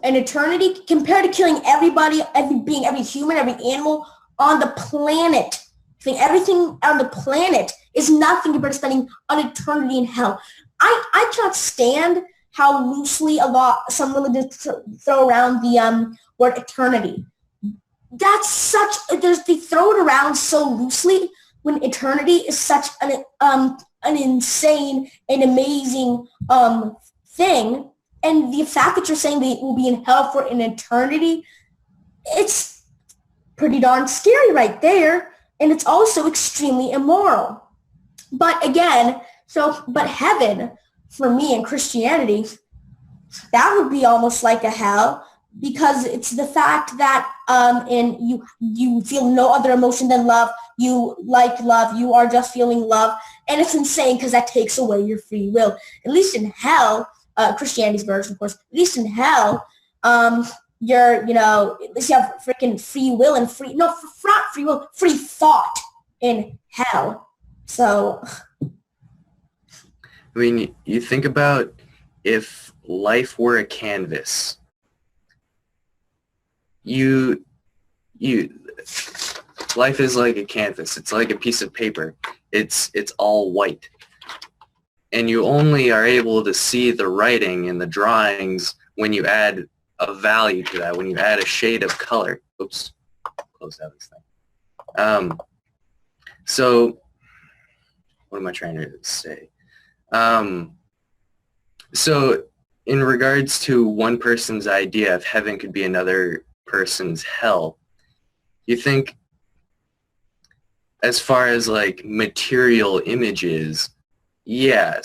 An eternity compared to killing everybody, every being, every human, every animal on the planet. I think everything on the planet is nothing compared to spending an eternity in hell. I cannot stand how loosely some religions throw around the word eternity. They throw it around so loosely when eternity is such an insane and amazing thing. And the fact that you're saying they will be in hell for an eternity, it's pretty darn scary right there. And it's also extremely immoral. But again, but heaven, for me in Christianity, that would be almost like a hell, because it's the fact that you feel no other emotion than love. You like love. You are just feeling love. And it's insane because that takes away your free will. At least in hell, Christianity's version, of course, at least in hell, at least you have freaking free will and free thought in hell. So, I mean, you think about if life were a canvas, life is like a canvas. It's like a piece of paper. It's all white. And you only are able to see the writing and the drawings when you add a value to that, when you add a shade of color. Oops, close out this thing. So what am I trying to say? So in regards to one person's idea of heaven could be another person's hell, you think as far as like material images, yeah,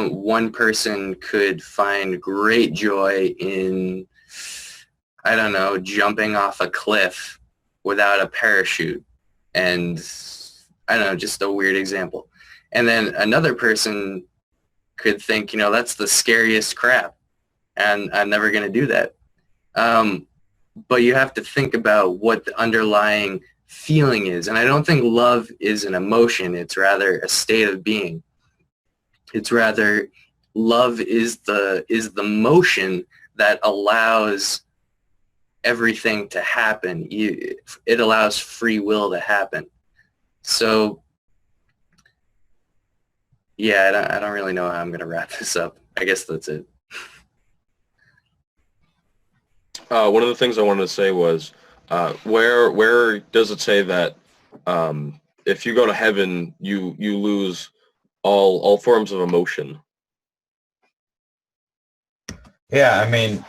one person could find great joy in, I don't know, jumping off a cliff without a parachute. And I don't know, just a weird example. And then another person could think, that's the scariest crap, and I'm never going to do that. But you have to think about what the underlying feeling is. And I don't think love is an emotion. It's rather a state of being. It's rather love is the motion that allows everything to happen. It allows free will to happen. So yeah, I don't really know how I'm going to wrap this up. I guess that's it. One of the things I wanted to say was, where does it say that if you go to heaven, you lose all forms of emotion? Yeah, I mean,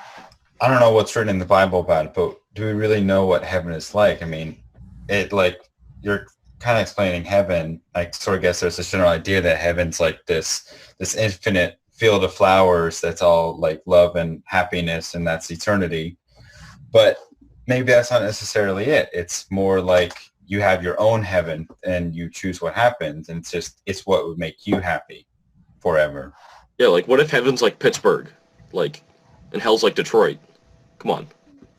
I don't know what's written in the Bible about it, but do we really know what heaven is like? I mean, you're kind of explaining heaven. I sort of guess there's this general idea that heaven's like this infinite field of flowers that's all like love and happiness, and that's eternity. But maybe that's not necessarily it. It's more like you have your own heaven and you choose what happens, and it's what would make you happy forever. Yeah, like what if heaven's like Pittsburgh, and hell's like Detroit? Come on.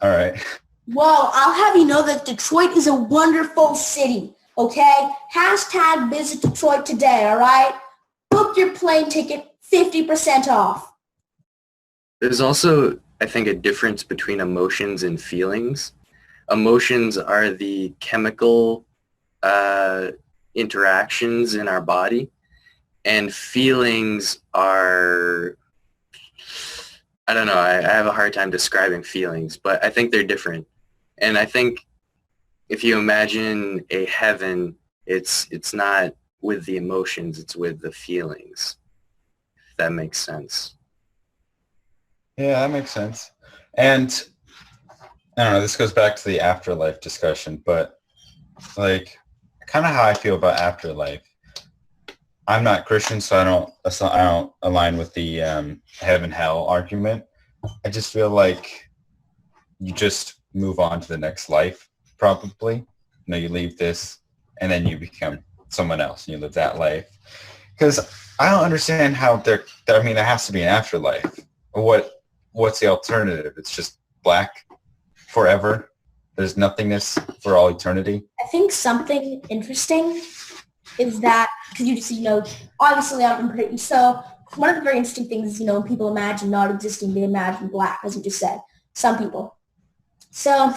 All right. Well, I'll have you know that Detroit is a wonderful city, okay? # visit Detroit today, all right? Book your plane ticket, 50% off. There's also, I think, a difference between emotions and feelings. Emotions are the chemical interactions in our body, and feelings are, I don't know, I have a hard time describing feelings, but I think they're different. And I think if you imagine a heaven, it's not with the emotions, it's with the feelings, if that makes sense. Yeah, that makes sense. And I don't know, this goes back to the afterlife discussion, but like kind of how I feel about afterlife. I'm not Christian, so I don't align with the heaven hell argument. I just feel like you just move on to the next life, probably. You leave this and then you become someone else and you live that life. Because I don't understand how there has to be an afterlife. What's the alternative? It's just black forever. There's nothingness for all eternity. I think something interesting is that, because you just, obviously I'm pretty, so one of the very interesting things is, when people imagine not existing, they imagine black, as you just said, some people. So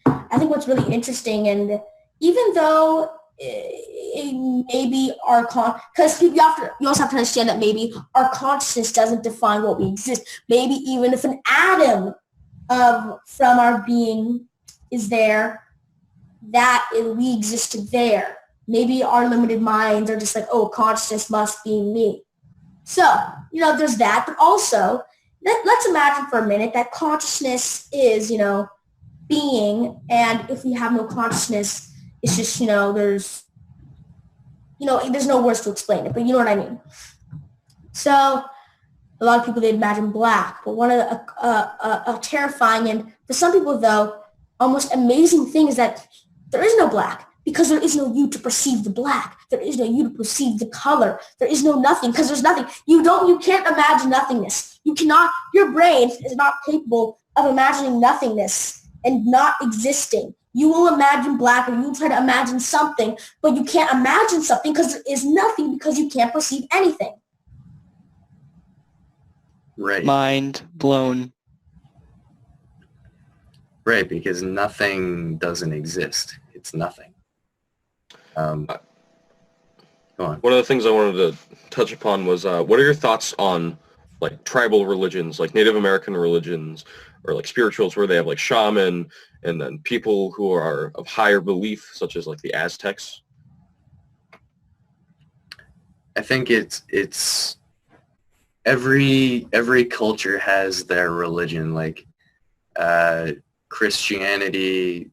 I think what's really interesting, and even though maybe because you also have to understand that maybe our consciousness doesn't define what we exist. Maybe even if an atom from our being is there, that we existed there. Maybe our limited minds are just like, oh, consciousness must be me. So, there's that. But also, let's imagine for a minute that consciousness is, being. And if we have no consciousness, it's just, there's no words to explain it. But you know what I mean? So a lot of people, they imagine black. But one of a terrifying, and for some people, though, almost amazing thing is that there is no black. Because there is no you to perceive the black. There is no you to perceive the color. There is no nothing, because there's nothing. You can't imagine nothingness. Your brain is not capable of imagining nothingness and not existing. You will imagine black, or you will try to imagine something, but you can't imagine something because there is nothing, because you can't perceive anything. Right. Mind blown. Right, because nothing doesn't exist. It's nothing. Go on. One of the things I wanted to touch upon was, what are your thoughts on like tribal religions, like Native American religions, or like spirituals where they have like shaman, and then people who are of higher belief, such as like the Aztecs? I think it's every culture has their religion, like Christianity,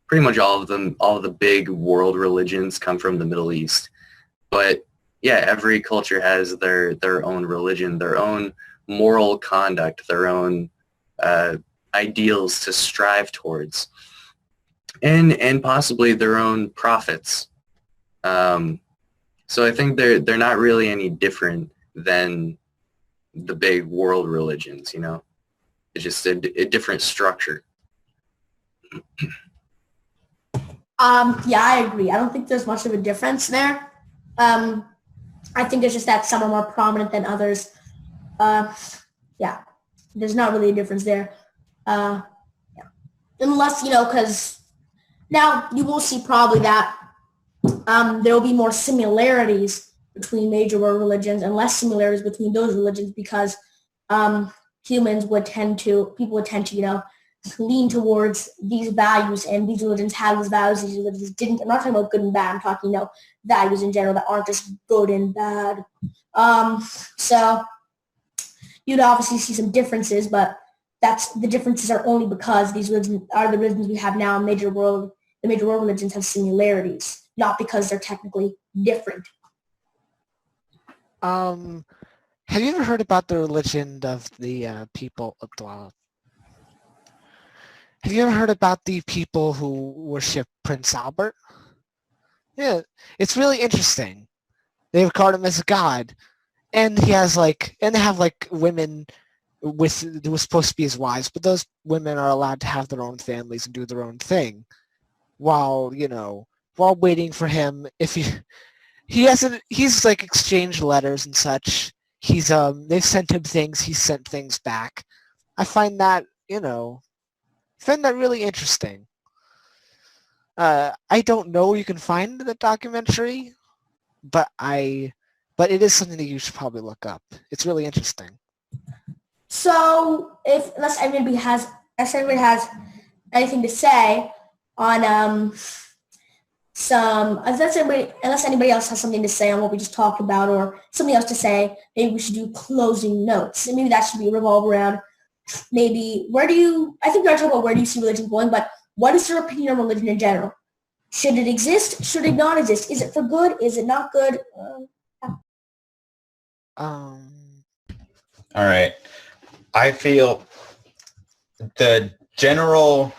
pretty much all of them, all of the big world religions come from the Middle East. But yeah, every culture has their own religion, their own moral conduct, their own ideals to strive towards. and possibly their own prophets. So I think they're not really any different than the big world religions, you know. It's just a different structure. Yeah, I agree. I don't think there's much of a difference there. I think it's just that some are more prominent than others. Yeah, there's not really a difference there. Yeah. Unless, you know, because now you will see probably that there will be more similarities between major world religions and less similarities between those religions because people would tend to, you know, lean towards these values, and these religions have these values, these religions didn't. I'm not talking about good and bad, I'm talking, you know, values in general that aren't just good and bad. So you'd obviously see some differences, but the differences are only because these religions are the religions we have now in the major world religions have similarities, not because they're technically different. Have you ever heard about the religion of the people of Delilah? Have you ever heard about the people who worship Prince Albert? Yeah, it's really interesting. They regard him as a god, and he has they have women who were supposed to be his wives, but those women are allowed to have their own families and do their own thing, while waiting for him. If he's exchanged letters and such. They've sent him things. He's sent things back. I find that really interesting. I don't know where you can find the documentary, but it is something that you should probably look up. It's really interesting. So unless anybody has anything to say on unless anybody else has something to say on what we just talked about or something else to say, maybe we should do closing notes. And maybe that should be revolve around maybe I think we are talking about where do you see religion going, but what is your opinion on religion in general? Should it exist? Should it not exist? Is it for good? Is it not good? All right. I feel the general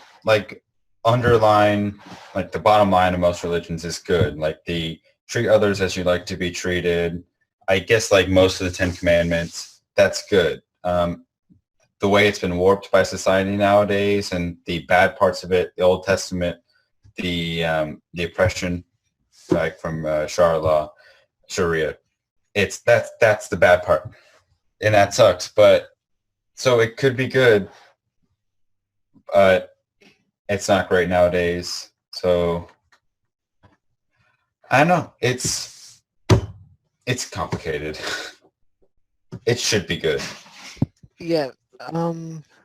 underline, the bottom line of most religions is good. The treat others as you like to be treated. I guess most of the 10 Commandments, that's good. The way it's been warped by society nowadays and the bad parts of it, the Old Testament, the oppression from Sharia, that's the bad part. And that sucks. But so it could be good, but it's not great nowadays. So I don't know. It's complicated. It should be good. Yeah.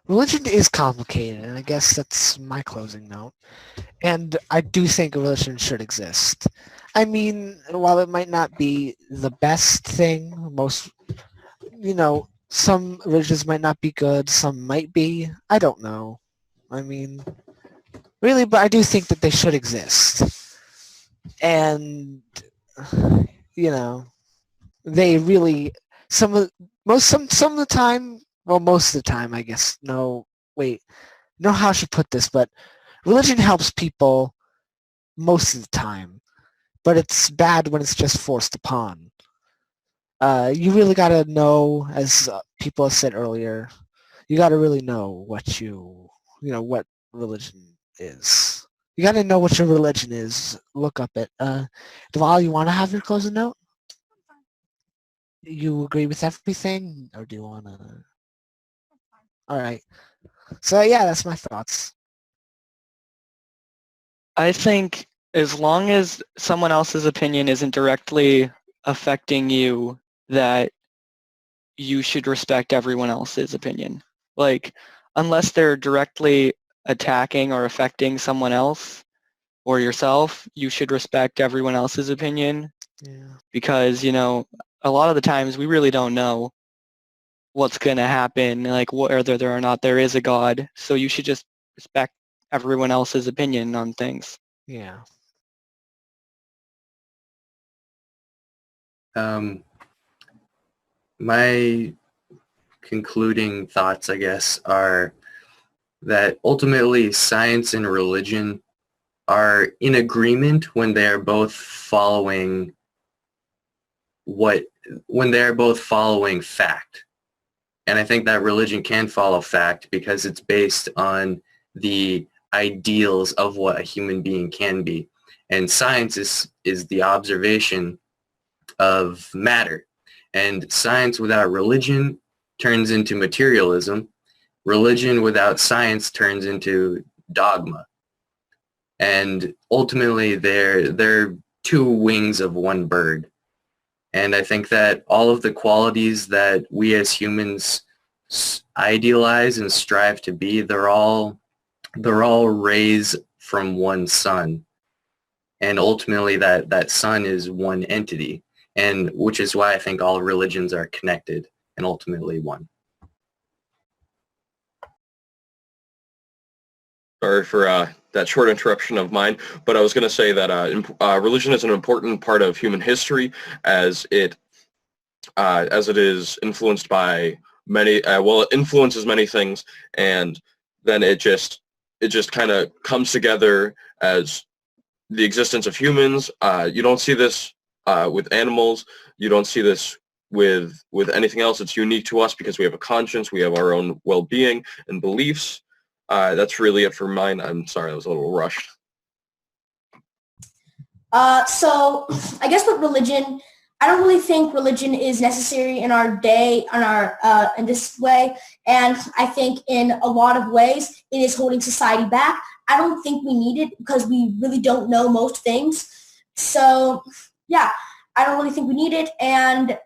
Religion is complicated, and I guess that's my closing note. And I do think a religion should exist. I mean, while it might not be the best thing, some religions might not be good, some might be. I don't know. I mean, really, but I do think that they should exist. And, they really, most of the time, I guess. No, wait. I don't know how I should put this, but religion helps people most of the time. But it's bad when it's just forced upon. You really got to know, as people have said earlier, you got to really know what what religion is. You got to know what your religion is. Look up it. Delilah, you want to have your closing note? You agree with everything? Or do you want to... All right. So, yeah, that's my thoughts. I think as long as someone else's opinion isn't directly affecting you, that you should respect everyone else's opinion. Unless they're directly attacking or affecting someone else or yourself, you should respect everyone else's opinion. Yeah. Because, a lot of the times we really don't know what's going to happen, whether or not there is a God. So you should just respect everyone else's opinion on things. Yeah. My concluding thoughts, I guess, are that ultimately science and religion are in agreement when they're both following fact. And I think that religion can follow fact because it's based on the ideals of what a human being can be. And science is the observation of matter. And science without religion turns into materialism. Religion without science turns into dogma. And ultimately, they're two wings of one bird. And I think that all of the qualities that we as humans idealize and strive to be, they're all rays from one sun. And ultimately, that sun is one entity, and which is why I think all religions are connected and ultimately one. Sorry for that short interruption of mine, but I was going to say that religion is an important part of human history, as it is influenced by many. It influences many things, and then it just kind of comes together as the existence of humans. You don't see this with animals. You don't see this with anything else. It's unique to us because we have a conscience. We have our own well-being and beliefs. That's really it for mine. I'm sorry, I was a little rushed. So I guess with religion, I don't really think religion is necessary in our day, in this way. And I think in a lot of ways, it is holding society back. I don't think we need it because we really don't know most things. So yeah, I don't really think we need it. And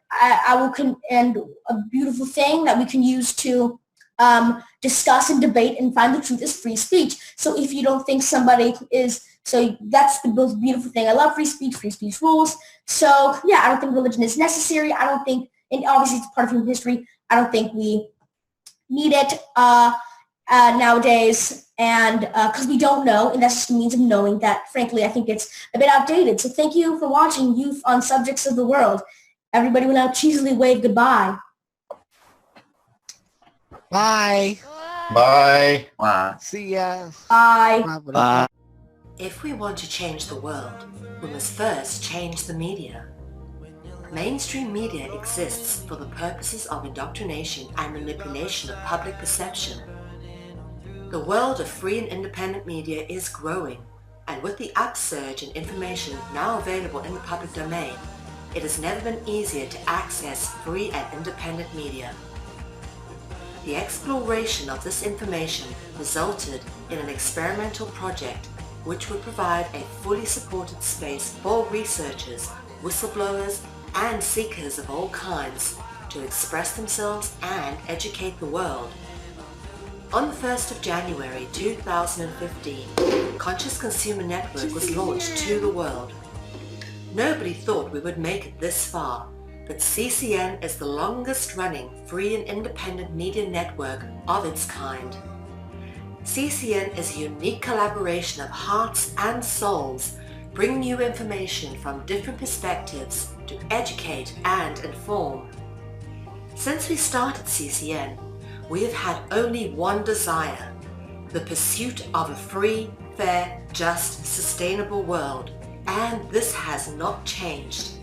and a beautiful thing that we can use to discuss and debate and find the truth is free speech. So if you don't think somebody is, so that's the most beautiful thing. I love free speech rules. So yeah, I don't think religion is necessary. I don't think, and obviously it's part of human history, I don't think we need it nowadays, and because we don't know, and that's just a means of knowing that, frankly, I think it's a bit outdated. So thank you for watching Youth on Subjects of the World. Everybody will now cheesily wave goodbye. Bye. Bye. Bye. See ya. Bye. Bye. If we want to change the world, we must first change the media. Mainstream media exists for the purposes of indoctrination and manipulation of public perception. The world of free and independent media is growing, and with the upsurge in information now available in the public domain, it has never been easier to access free and independent media. The exploration of this information resulted in an experimental project which would provide a fully supported space for researchers, whistleblowers, and seekers of all kinds to express themselves and educate the world. On the 1st of January 2015, Conscious Consumer Network was launched to the world. Nobody thought we would make it this far, but CCN is the longest running free and independent media network of its kind. CCN is a unique collaboration of hearts and souls, bringing you information from different perspectives to educate and inform. Since we started CCN, we have had only one desire: the pursuit of a free, fair, just, sustainable world, and this has not changed.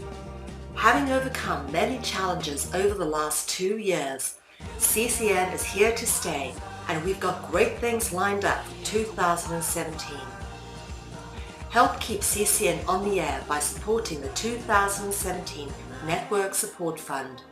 Having overcome many challenges over the last 2 years, CCN is here to stay, and we've got great things lined up for 2017. Help keep CCN on the air by supporting the 2017 Network Support Fund.